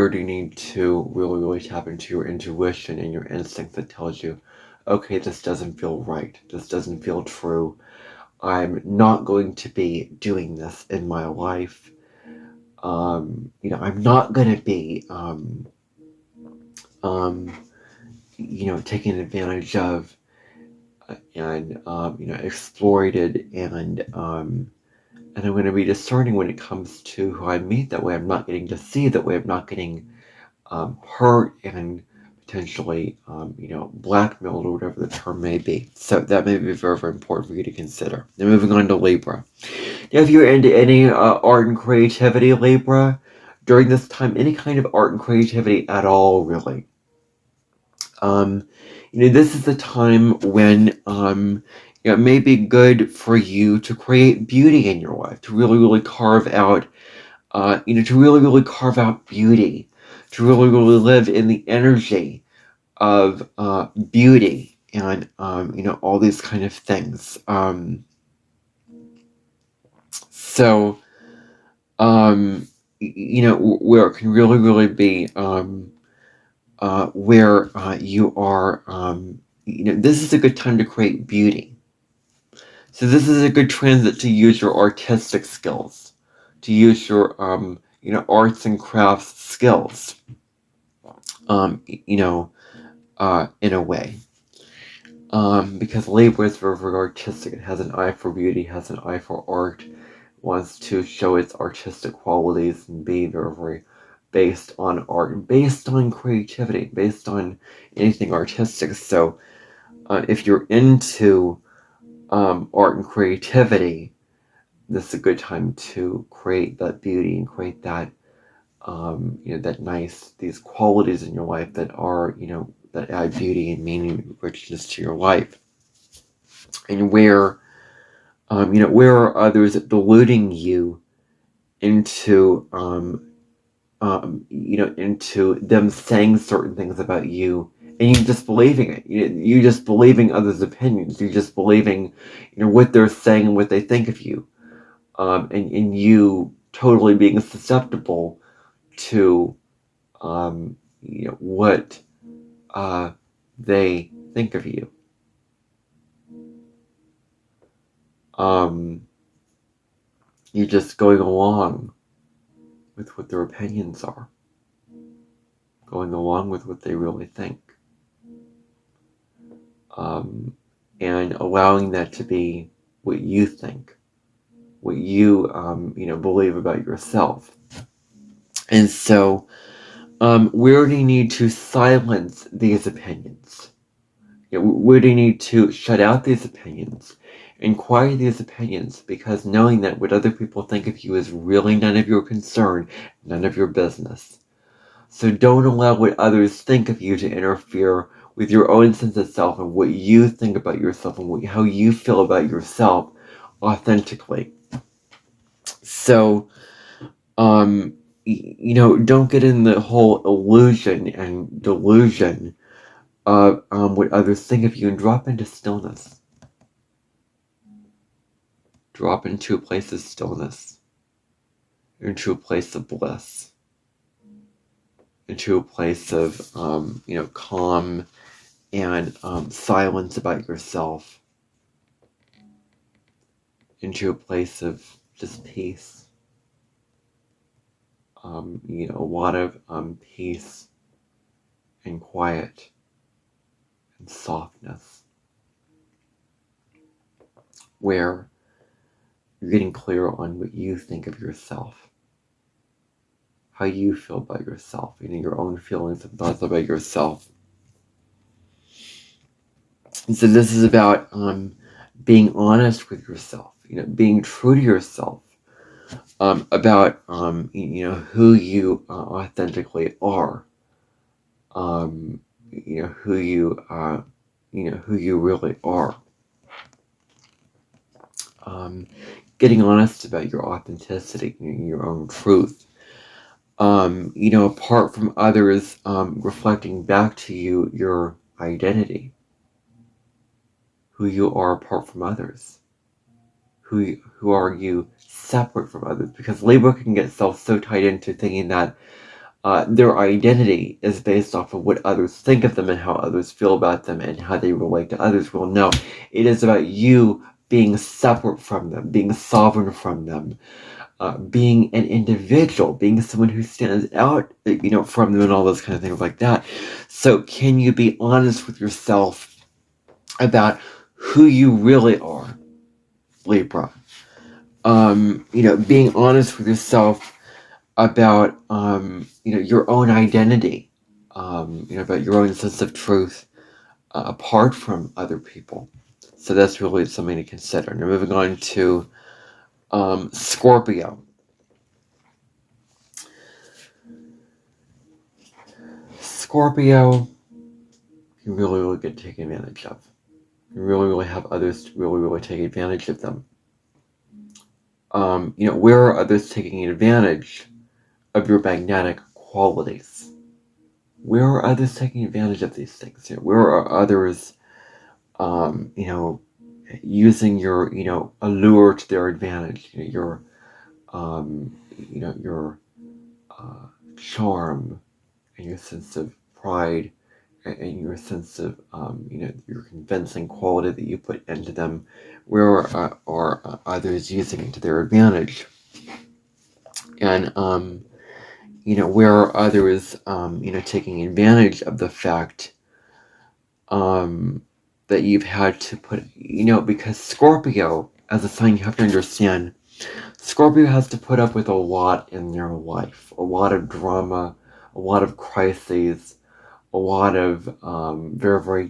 do you need to really, really tap into your intuition and your instinct that tells you, okay, this doesn't feel right. This doesn't feel true. I'm not going to be doing this in my life. I'm not going to be, taken advantage of and, exploited, and I'm going to be discerning when it comes to who I meet. That way I'm not getting deceived. That way I'm not getting hurt and potentially, blackmailed, or whatever the term may be. So that may be very, very important for you to consider. Now, moving on to Libra. Now, if you're into any art and creativity, Libra, during this time, any kind of art and creativity at all, really. This is the time when, it may be good for you to create beauty in your life, to really, really carve out, to really, really carve out beauty, to really, really live in the energy of beauty and, all these kind of things. So, where it can really, really be, where you are, this is a good time to create beauty. So this is a good transit to use your artistic skills, to use your, arts and crafts skills, in a way. Because Libra is very, very artistic. It has an eye for beauty, has an eye for art, wants to show its artistic qualities and be very, very based on art, based on creativity, based on anything artistic. So if you're into art and creativity, this is a good time to create that beauty and create that, that nice, these qualities in your life that are, that add beauty and meaning, richness to your life. And where, where are others deluding you into, into them saying certain things about you, and you just believing it. You just believing others' opinions. You just believing, what they're saying and what they think of you, and you totally being susceptible to, what they think of you. You're just going along with what their opinions are, going along with what they really think, and allowing that to be what you think, what you believe about yourself. And so, where do you need to silence these opinions? Where do you need to shut out these opinions and quiet these opinions? Because knowing that what other people think of you is really none of your concern, none of your business. So don't allow what others think of you to interfere with your own sense of self and what you think about yourself and how you feel about yourself authentically. So, don't get in the whole illusion and delusion of what others think of you, and drop into stillness. Drop into a place of stillness, into a place of bliss, into a place of, calm and silence about yourself, into a place of just peace. A lot of peace and quiet and softness, where you're getting clear on what you think of yourself, how you feel about yourself, your own feelings and thoughts about yourself. And so this is about being honest with yourself, being true to yourself, about who you authentically are, who you really are. Getting honest about your authenticity, your own truth. Apart from others, reflecting back to you your identity, who you are apart from others, who are you separate from others, because Libra can get itself so tied into thinking that their identity is based off of what others think of them and how others feel about them and how they relate to others. Well, no, it is about you being separate from them, being sovereign from them, being an individual, being someone who stands out, from them, and all those kind of things like that. So can you be honest with yourself about who you really are, Libra? Being honest with yourself about, your own identity, about your own sense of truth, apart from other people. So that's really something to consider. Now moving on to Scorpio. Scorpio, you really get taken advantage of. You really have others really take advantage of them. Where are others taking advantage of your magnetic qualities? Where are others taking advantage of these things? Where are others, using your, allure to their advantage? Your charm and your sense of pride and your sense of, your convincing quality that you put into them. Where are others using it to their advantage? And, where are others, taking advantage of the fact that you've had to put, because Scorpio, as a sign, you have to understand, Scorpio has to put up with a lot in their life, a lot of drama, a lot of crises, a lot of very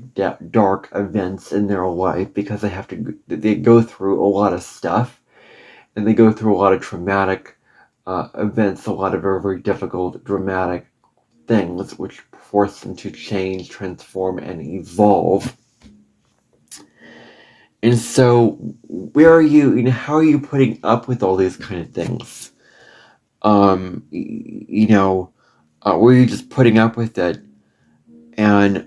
dark events in their life, because they go through a lot of stuff, and they go through a lot of traumatic events, a lot of very difficult, dramatic, things which force them to change, transform, and evolve. And so, where are you, how are you putting up with all these kind of things? Were you just putting up with it, and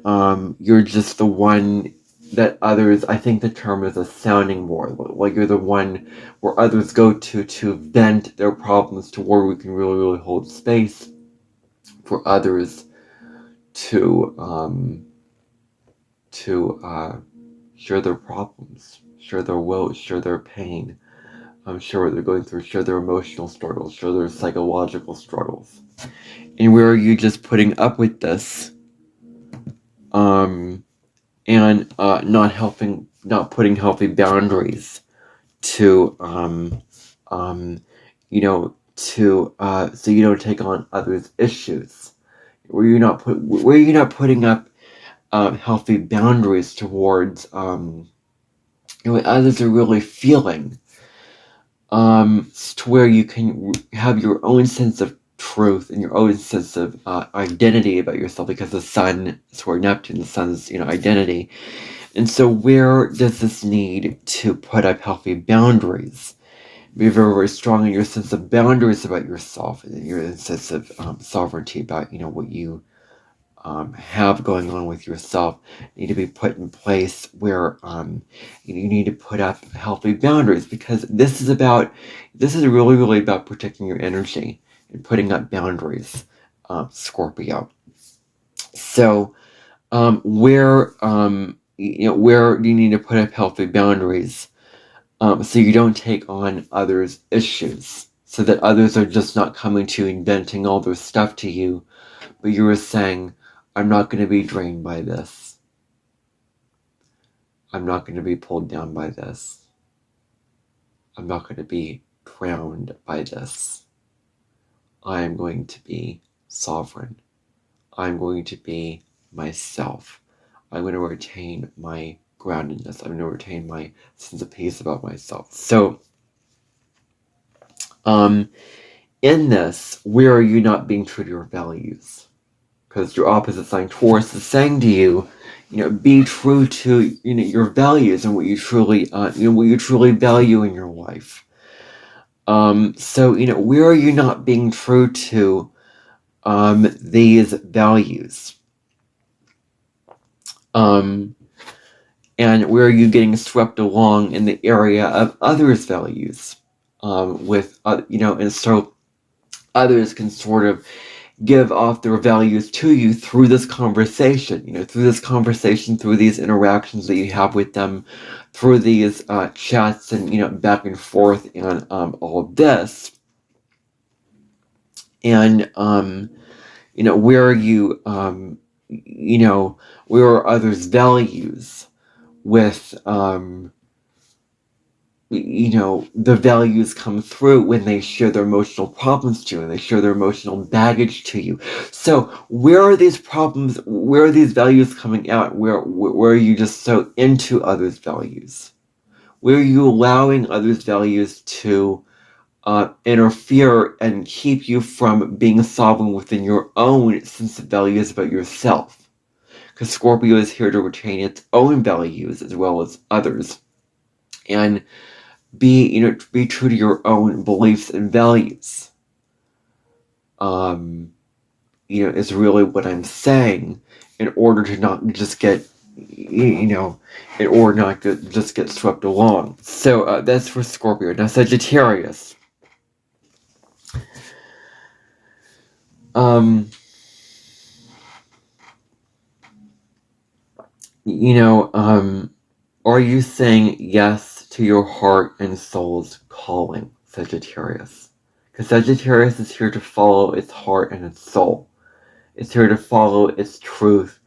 you're just the one that others, I think the term is a sounding board, like you're the one where others go to vent their problems, to where we can really, really hold space for others to share their problems, share their woes, share their pain, share what they're going through, share their emotional struggles, share their psychological struggles. And where are you just putting up with this, and not putting healthy boundaries to so you don't take on others' issues. Where you're not putting up healthy boundaries towards what others are really feeling, to where you can have your own sense of truth and your own sense of identity about yourself, because the sun is where Neptune, the sun's identity. And so where does this need to put up healthy boundaries? Be very, very strong in your sense of boundaries about yourself, and your sense of sovereignty about what you have going on with yourself. Need to be put in place where you need to put up healthy boundaries, because this is really, really about protecting your energy and putting up boundaries, Scorpio. So where you need to put up healthy boundaries, so you don't take on others' issues, so that others are just not coming to you and venting all their stuff to you, but you are saying, I'm not going to be drained by this. I'm not going to be pulled down by this. I'm not going to be drowned by this. I am going to be sovereign. I'm going to be myself. I'm going to retain my groundedness. I'm going to retain my sense of peace about myself. So, in this, where are you not being true to your values? Because your opposite sign, Taurus, is saying to you, be true to your values and what you truly value in your life. So where are you not being true to these values? And where are you getting swept along in the area of others' values? And so others can sort of give off their values to you through this conversation, through these interactions that you have with them, through these chats and back and forth and all of this. And where are you where are others' values with the values come through when they share their emotional problems to you, and they share their emotional baggage to you. So where are these problems, where are these values coming out? Where are you just so into others' values? Where are you allowing others' values to interfere and keep you from being sovereign within your own sense of values about yourself? Because Scorpio is here to retain its own values as well as others. And be true to your own beliefs and values. Is really what I'm saying, in order to not just get, in order not to just get swept along. So that's for Scorpio. Now Sagittarius. Are you saying yes to your heart and soul's calling, Sagittarius? Because Sagittarius is here to follow its heart and its soul. It's here to follow its truth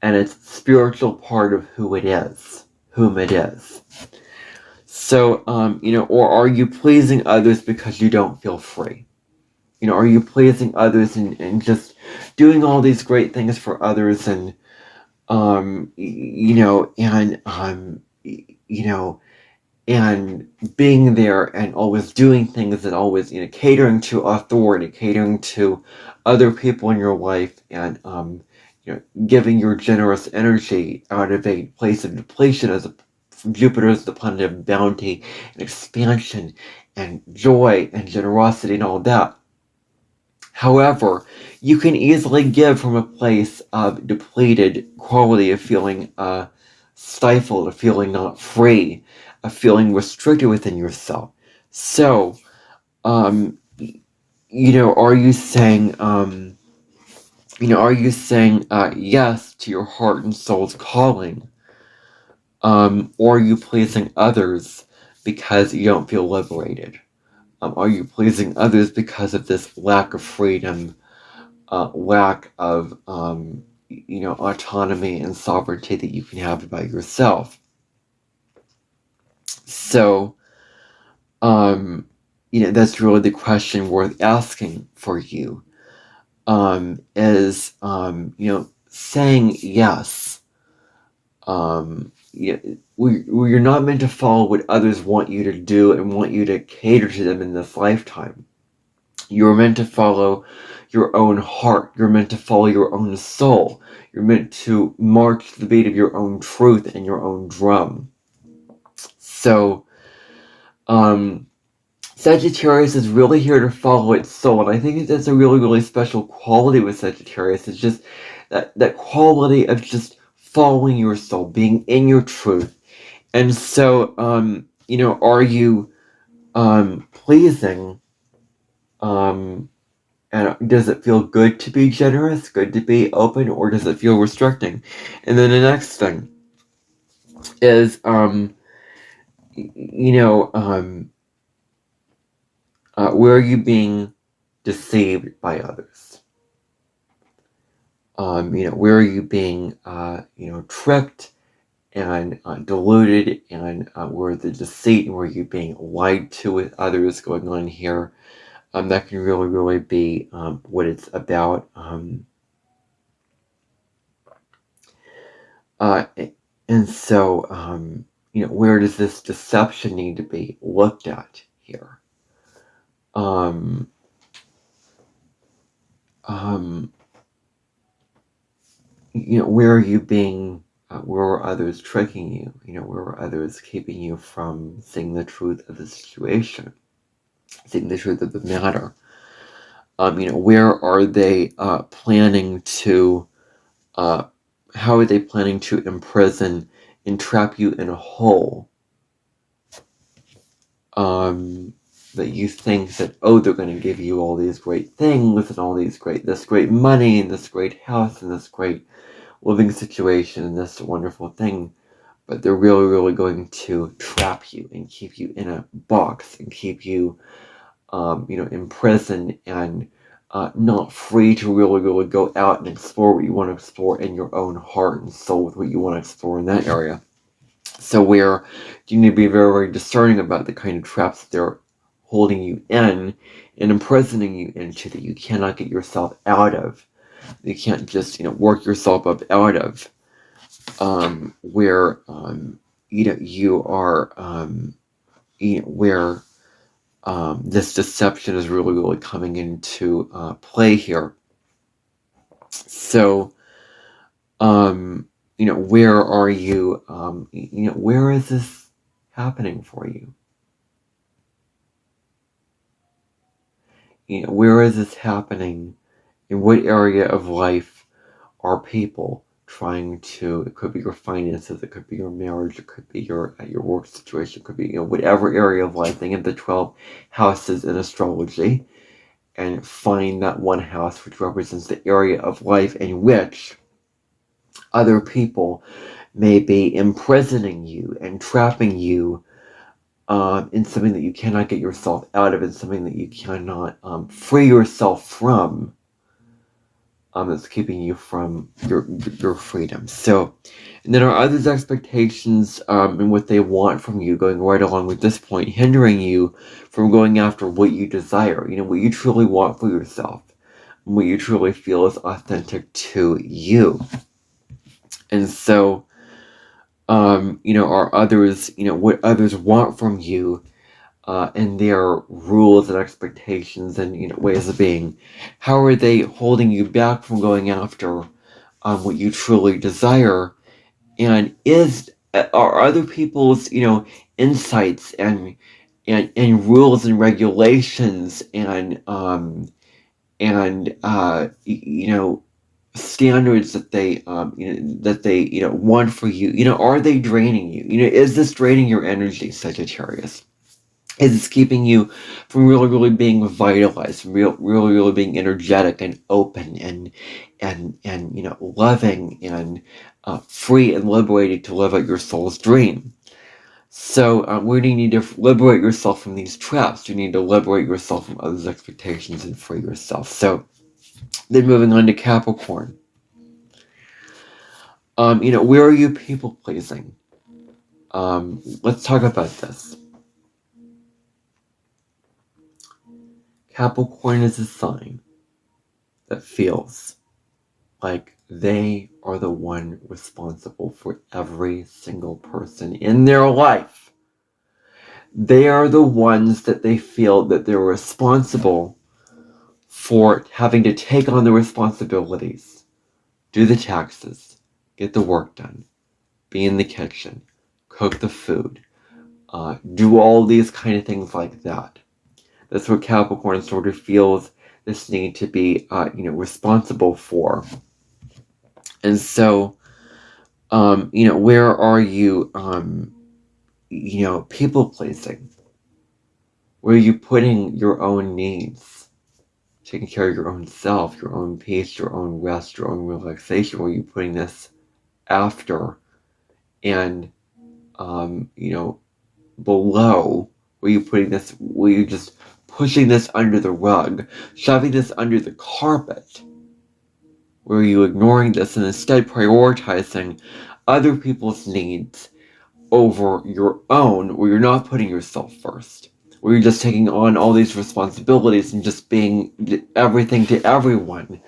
and its spiritual part of whom it is. So, or are you pleasing others because you don't feel free? Are you pleasing others and just doing all these great things for others and being there and always doing things and always, catering to authority, catering to other people in your life, and giving your generous energy out of a place of depletion as Jupiter is the planet of bounty and expansion and joy and generosity and all that. However, you can easily give from a place of depleted quality, of feeling stifled, of feeling not free, of feeling restricted within yourself. So, are you saying, yes to your heart and soul's calling? Or are you pleasing others because you don't feel liberated? Are you pleasing others because of this lack of freedom, lack of, autonomy and sovereignty that you can have about yourself? So, that's really the question worth asking for you, is, saying yes. You're not meant to follow what others want you to do and want you to cater to them in this lifetime. You're meant to follow your own heart. You're meant to follow your own soul. You're meant to march to the beat of your own truth and your own drum. So, Sagittarius is really here to follow its soul, and I think that's a really, really special quality with Sagittarius. It's just that quality of just following your soul, being in your truth. And so, are you pleasing? And does it feel good to be generous, good to be open, or does it feel restricting? And then the next thing is, where are you being deceived by others? Where are you being, tricked and deluded, and where the deceit and where you're being lied to with others going on here? That can really, really be what it's about. And so, where does this deception need to be looked at here? Where are you being, where are others tricking you? Where are others keeping you from seeing the truth of the situation, seeing the truth of the matter? Where are they planning to, how are they planning to imprison and trap you in a hole? That you think that, they're going to give you all these great things and all this great money and this great house and this great living situation and this wonderful thing, but they're really, really going to trap you and keep you in a box and keep you, in prison and not free to really, really go out and explore what you want to explore in your own heart and soul with what you want to explore in that area. So where you need to be very, very discerning about the kind of traps that they're holding you in and imprisoning you into, that you cannot get yourself out of. You can't just, work yourself up out of. Where, you are, where this deception is really, really coming into play here. So, where are you, where is this happening for you? Where is this happening? In what area of life are people trying to, it could be your finances, it could be your marriage, it could be your work situation, it could be, whatever area of life. Think of the 12 houses in astrology and find that one house which represents the area of life in which other people may be imprisoning you and trapping you in something that you cannot get yourself out of, in something that you cannot free yourself from, that's keeping you from your freedom. So, and then are others' expectations and what they want from you, going right along with this point, hindering you from going after what you desire, what you truly want for yourself, and what you truly feel is authentic to you. And so, are others, what others want from you, and their rules and expectations and ways of being. How are they holding you back from going after what you truly desire? And are other people's insights and rules and regulations and standards that they want for you, are they draining you? Is this draining your energy, Sagittarius? Is this keeping you from really being vitalized, from really being energetic and open and loving and free and liberated to live out your soul's dream? So where do you need to liberate yourself from these traps? You need to liberate yourself from others' expectations and free yourself. So then moving on to Capricorn. Where are you people pleasing? Let's talk about this. Capricorn is a sign that feels like they are the one responsible for every single person in their life. They are the ones that they feel that they're responsible for having to take on the responsibilities, do the taxes, get the work done, be in the kitchen, cook the food, do all these kind of things like that. That's what Capricorn sort of feels this need to be, responsible for. And so, where are you, people pleasing? Where are you putting your own needs? Taking care of your own self, your own peace, your own rest, your own relaxation? Where are you putting this after and, below? Where are you putting this? Where you just pushing this under the rug, shoving this under the carpet? Where are you ignoring this and instead prioritizing other people's needs over your own, where you're not putting yourself first, where you're just taking on all these responsibilities and just being everything to everyone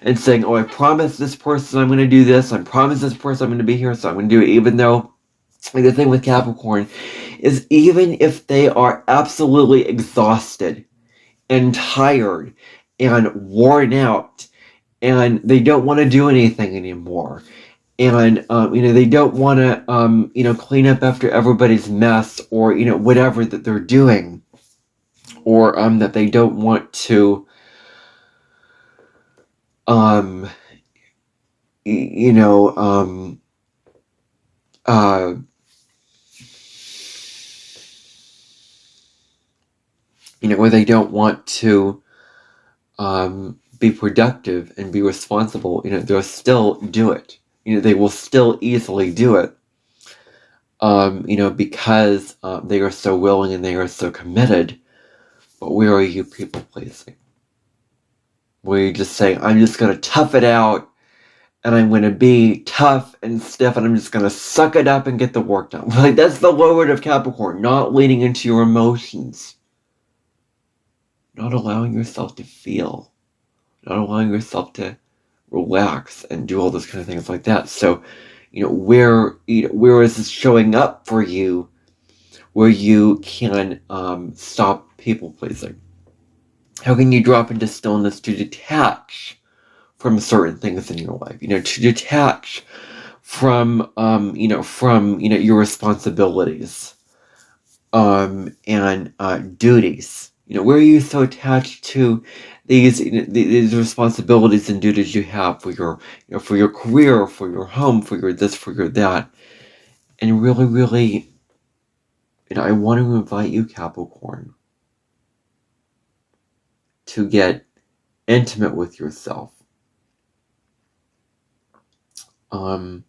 and saying, oh, I promise this person I'm going to do this, I promise this person I'm going to be here, so I'm going to do it, even though, like, the thing with Capricorn is, even if they are absolutely exhausted and tired and worn out and they don't want to do anything anymore, and they don't want to clean up after everybody's mess, or whatever that they're doing, or that they don't want to you know uh where they don't want to be productive and be responsible, they'll still do it. They will still easily do it, because they are so willing and they are so committed. But where are you people pleasing? Where you just saying, I'm just going to tough it out, and I'm going to be tough and stiff, and I'm just going to suck it up and get the work done. Like, that's the word of Capricorn, not leaning into your emotions, not allowing yourself to feel, not allowing yourself to relax and do all those kind of things like that. So, where is this showing up for you, where you can stop people pleasing? How can you drop into stillness to detach from certain things in your life? To detach from your responsibilities and duties. Where are you so attached to these responsibilities and duties you have for your for your career, for your home, for your this, for your that? And really, I want to invite you, Capricorn, to get intimate with yourself. To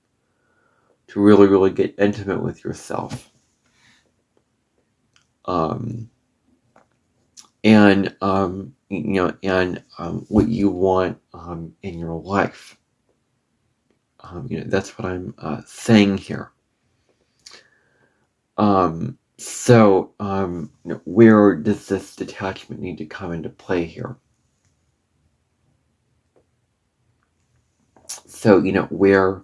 really get intimate with yourself. And what you want in your life. That's what I'm saying here. So where does this detachment need to come into play here? So where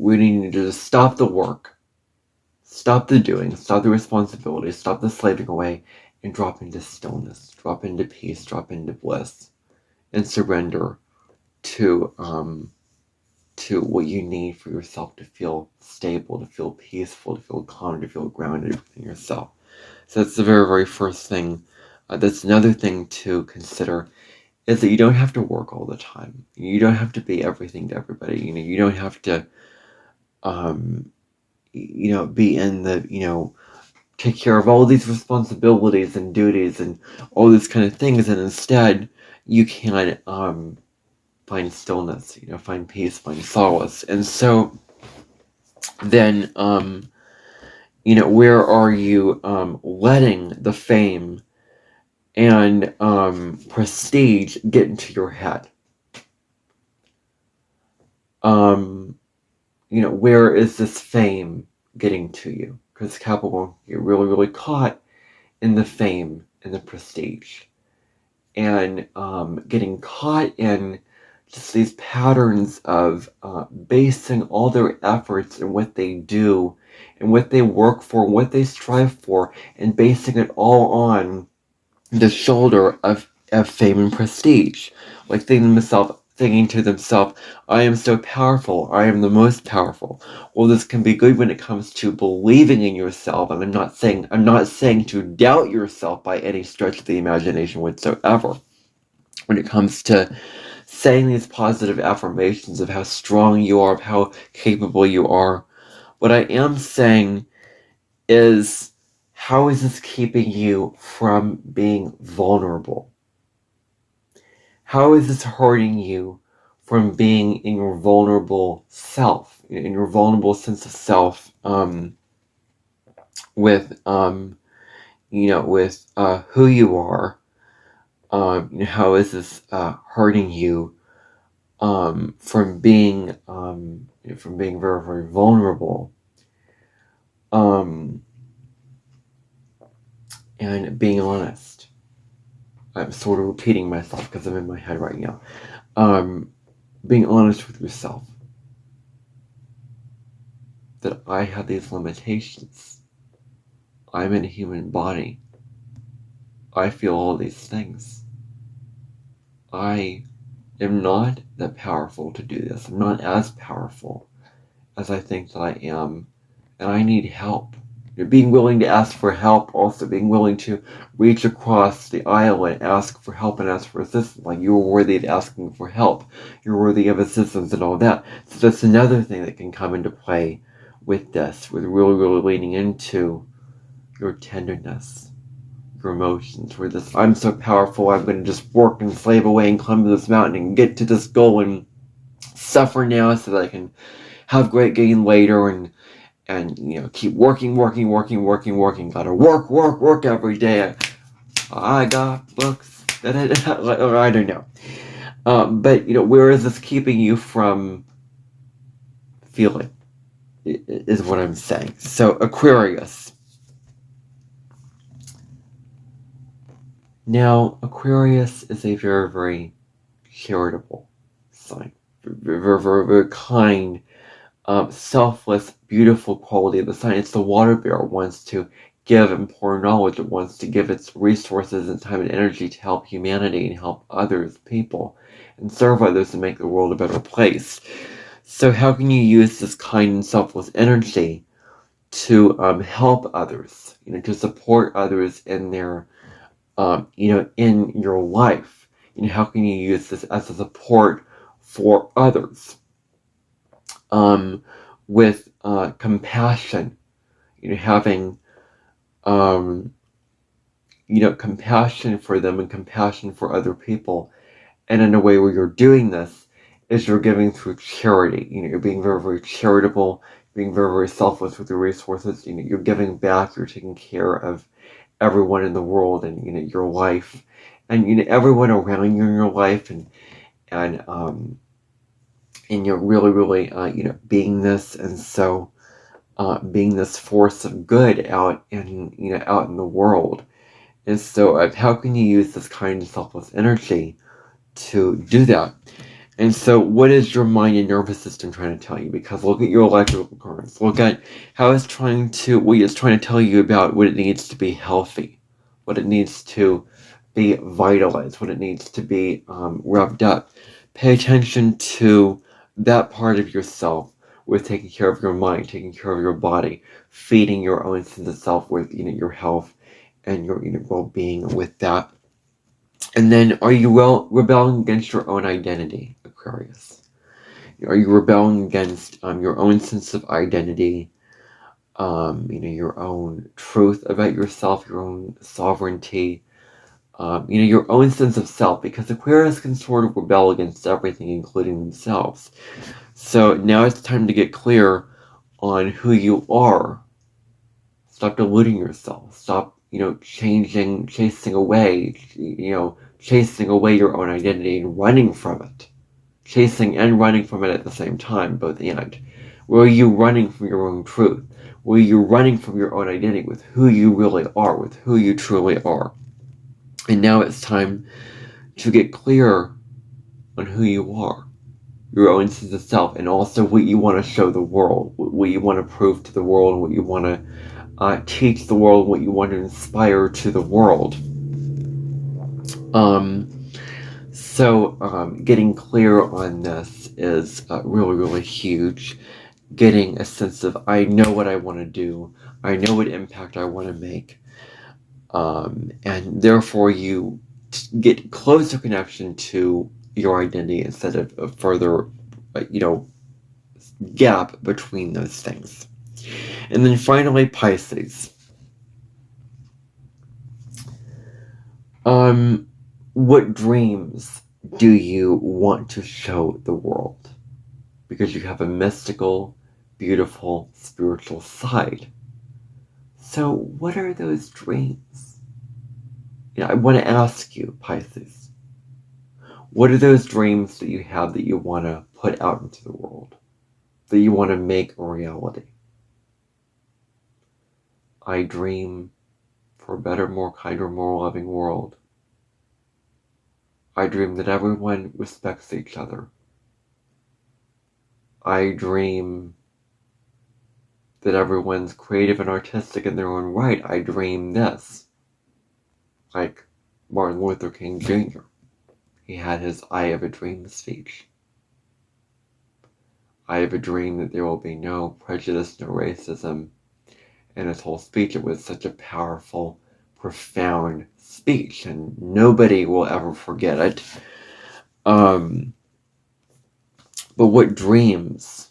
we need to just stop the work, stop the doing, stop the responsibility, stop the slaving away, and drop into stillness, drop into peace, drop into bliss, and surrender to what you need for yourself to feel stable, to feel peaceful, to feel calm, to feel grounded within yourself. So that's the very, very first thing. That's another thing to consider, is that you don't have to work all the time. You don't have to be everything to everybody. You don't have to, be in the, take care of all these responsibilities and duties and all these kind of things. And instead, you can find stillness, find peace, find solace. And so then, where are you letting the fame and prestige get into your head? Where is this fame getting to you? Because Capricorn, you're really, really caught in the fame and the prestige, and getting caught in just these patterns of basing all their efforts and what they do and what they work for and what they strive for, and basing it all on the shoulder of fame and prestige. Like thinking to themselves, I am so powerful, I am the most powerful. Well, this can be good when it comes to believing in yourself, and I'm not saying to doubt yourself by any stretch of the imagination whatsoever. When it comes to saying these positive affirmations of how strong you are, of how capable you are, what I am saying is, how is this keeping you from being vulnerable? How is this hurting you from being in your vulnerable self, in your vulnerable sense of self, with who you are? How is this hurting you from being very, very vulnerable, and being honest? I'm sort of repeating myself because I'm in my head right now. Being honest with yourself, that I have these limitations. I'm in a human body. I feel all these things. I am not that powerful to do this. I'm not as powerful as I think that I am, and I need help. You're being willing to ask for help, also being willing to reach across the aisle and ask for help and ask for assistance. Like, you're worthy of asking for help. You're worthy of assistance and all that. So that's another thing that can come into play with this, with really, really leaning into your tenderness, your emotions, where this, I'm so powerful, I'm going to just work and slave away and climb this mountain and get to this goal and suffer now so that I can have great gain later, and keep working. Gotta work every day. I got books. I don't know. But where is this keeping you from feeling? Is what I'm saying. So Aquarius. Now, Aquarius is a very, very charitable sign. Very, very, very kind, selfless, beautiful quality of the sign. It's the water bearer. It wants to give and pour knowledge. It wants to give its resources and time and energy to help humanity and help others, people, and serve others and make the world a better place. So how can you use this kind and selfless energy to help others, to support others in their, in your life? How can you use this as a support for others? With compassion, having, compassion for them and compassion for other people. And in a way where you're doing this is you're giving through charity. You're being very, very charitable, being very, very selfless with your resources. You're giving back, you're taking care of everyone in the world and, your life, and, everyone around you in your life, and you're really, really, being this, and so being this force of good out in, out in the world. And so how can you use this kind of selfless energy to do that? And so what is your mind and nervous system trying to tell you? Because look at your electrical currents. Look at how it's trying to, what it's trying to tell you about what it needs to be healthy, what it needs to be vitalized, what it needs to be revved up. Pay attention to that part of yourself with taking care of your mind, taking care of your body, feeding your own sense of self with your health and your well-being with that. And then, are you rebelling against your own identity, Aquarius? Are you rebelling against your own sense of identity, your own truth about yourself, your own sovereignty, your own sense of self? Because Aquarius can sort of rebel against everything, including themselves. So now it's time to get clear on who you are. Stop deluding yourself. Stop, chasing away your own identity and running from it. Chasing and running from it at the same time, both and. Where are you running from your own truth? Where are you running from your own identity with who you really are, with who you truly are? And now it's time to get clear on who you are, your own sense of self, and also what you want to show the world, what you want to prove to the world, and what you want to teach the world, what you want to inspire to the world. So getting clear on this is really, really huge. Getting a sense of, I know what I want to do, I know what impact I want to make, and therefore you get closer connection to your identity instead of a further, gap between those things. And then finally, Pisces. What dreams do you want to show the world? Because you have a mystical, beautiful, spiritual side. So what are those dreams? I want to ask you, Pisces, what are those dreams that you have that you want to put out into the world, that you want to make a reality? I dream for a better, more kinder, more loving world. I dream that everyone respects each other. I dream that everyone's creative and artistic in their own right. I dream this. Like Martin Luther King Jr. He had his I Have a Dream speech. I have a dream that there will be no prejudice, no racism. And his whole speech, it was such a powerful, profound speech, and nobody will ever forget it. But what dreams?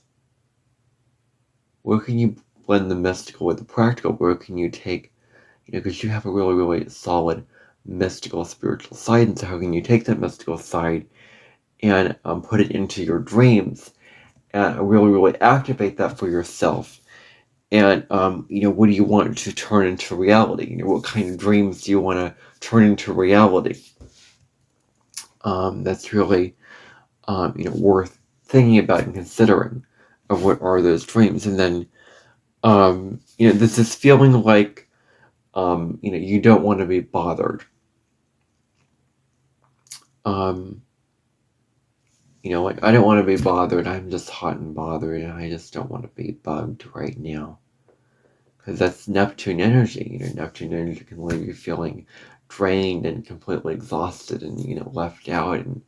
Where can you blend the mystical with the practical? Where can you take, because you have a really, really solid mystical, spiritual side, and so how can you take that mystical side and put it into your dreams and really, really activate that for yourself? And, what do you want to turn into reality? What kind of dreams do you want to turn into reality? That's really, worth thinking about and considering of what are those dreams. And then, this is feeling like, you don't want to be bothered. Like, I don't want to be bothered. I'm just hot and bothered, and I just don't want to be bugged right now. Because that's Neptune energy. Neptune energy can leave you feeling drained and completely exhausted and, left out and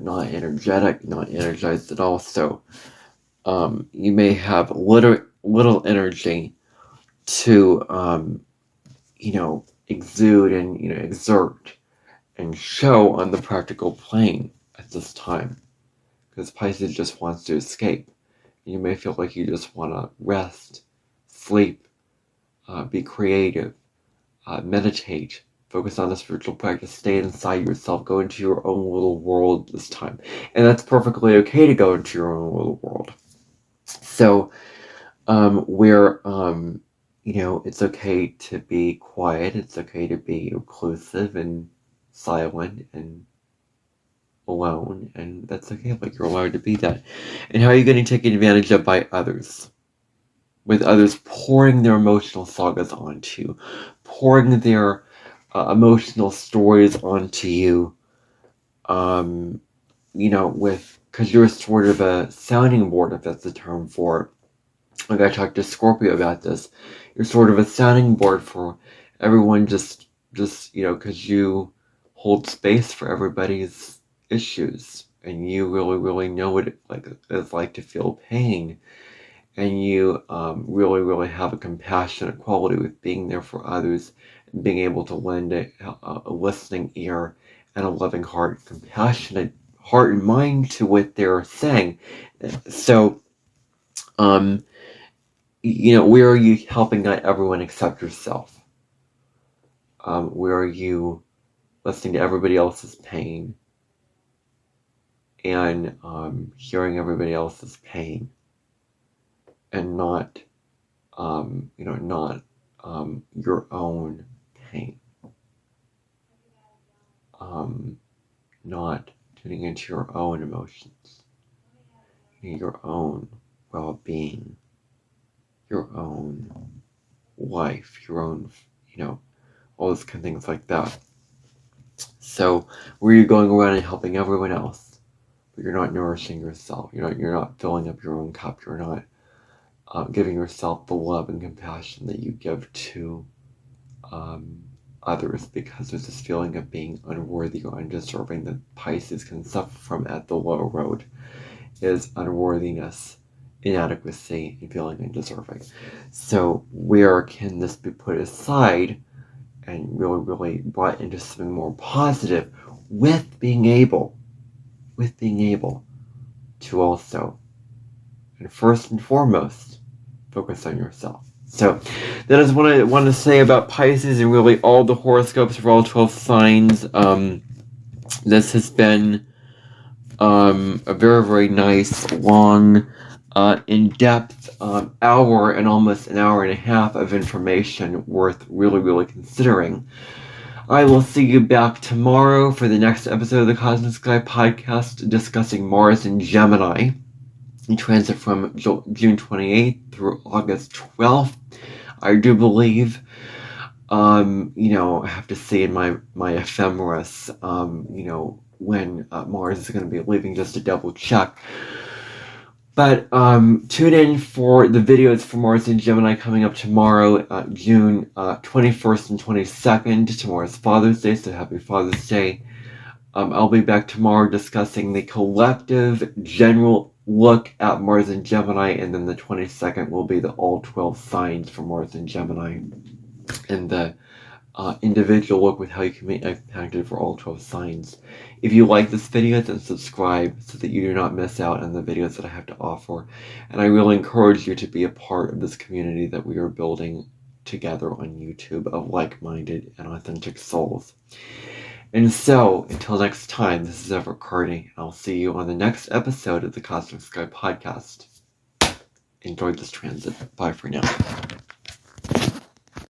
not energetic, not energized at all. So, you may have little energy to, exude and, exert and show on the practical plane at this time. Because Pisces just wants to escape. You may feel like you just want to rest, sleep, be creative, meditate, focus on the spiritual practice, stay inside yourself, go into your own little world this time. And that's perfectly okay to go into your own little world. So, where, it's okay to be quiet, it's okay to be reclusive and silent and alone, and that's okay, like you're allowed to be that. And how are you getting taken advantage of by others? With others pouring their emotional sagas onto you, pouring their emotional stories onto you, because you're sort of a sounding board, if that's the term for it. Like I talked to Scorpio about this. You're sort of a sounding board for everyone, just because you hold space for everybody's issues, and you really, really know what it's like to feel pain, and you really, really have a compassionate quality with being there for others, and being able to lend a listening ear and a loving heart, compassionate heart and mind to what they're saying. So, where are you helping not everyone except yourself? Where are you listening to everybody else's pain and hearing everybody else's pain, and not your own pain, not tuning into your own emotions, your own well-being, your own life, your own, all those kind of things like that. So where you're going around and helping everyone else, but you're not nourishing yourself. You're not filling up your own cup. You're not giving yourself the love and compassion that you give to others, because there's this feeling of being unworthy or undeserving that Pisces can suffer from at the low road, is unworthiness, inadequacy, and feeling undeserving. So where can this be put aside and really, really brought into something more positive, with being able to also, and first and foremost, focus on yourself. So that is what I want to say about Pisces and really all the horoscopes for all 12 signs. This has been a very, very nice, long, in-depth hour and almost an hour and a half of information worth really, really considering. I will see you back tomorrow for the next episode of the Cosmic Sky Podcast, discussing Mars in Gemini, in transit from June 28th through August 12th. I do believe, I have to see in my ephemeris, when Mars is going to be leaving, just to double check. But tune in for the videos for Mars in Gemini coming up tomorrow, June 21st and 22nd. Tomorrow's Father's Day, so happy Father's Day. I'll be back tomorrow discussing the collective general look at Mars in Gemini, and then the 22nd will be the all 12 signs for Mars in Gemini, and the individual look with how you can be impacted for all 12 signs. If you like this video, then subscribe so that you do not miss out on the videos that I have to offer. And I really encourage you to be a part of this community that we are building together on YouTube of like-minded and authentic souls. And so, until next time, this is Everett Carney. I'll see you on the next episode of the Cosmic Sky Podcast. Enjoy this transit. Bye for now.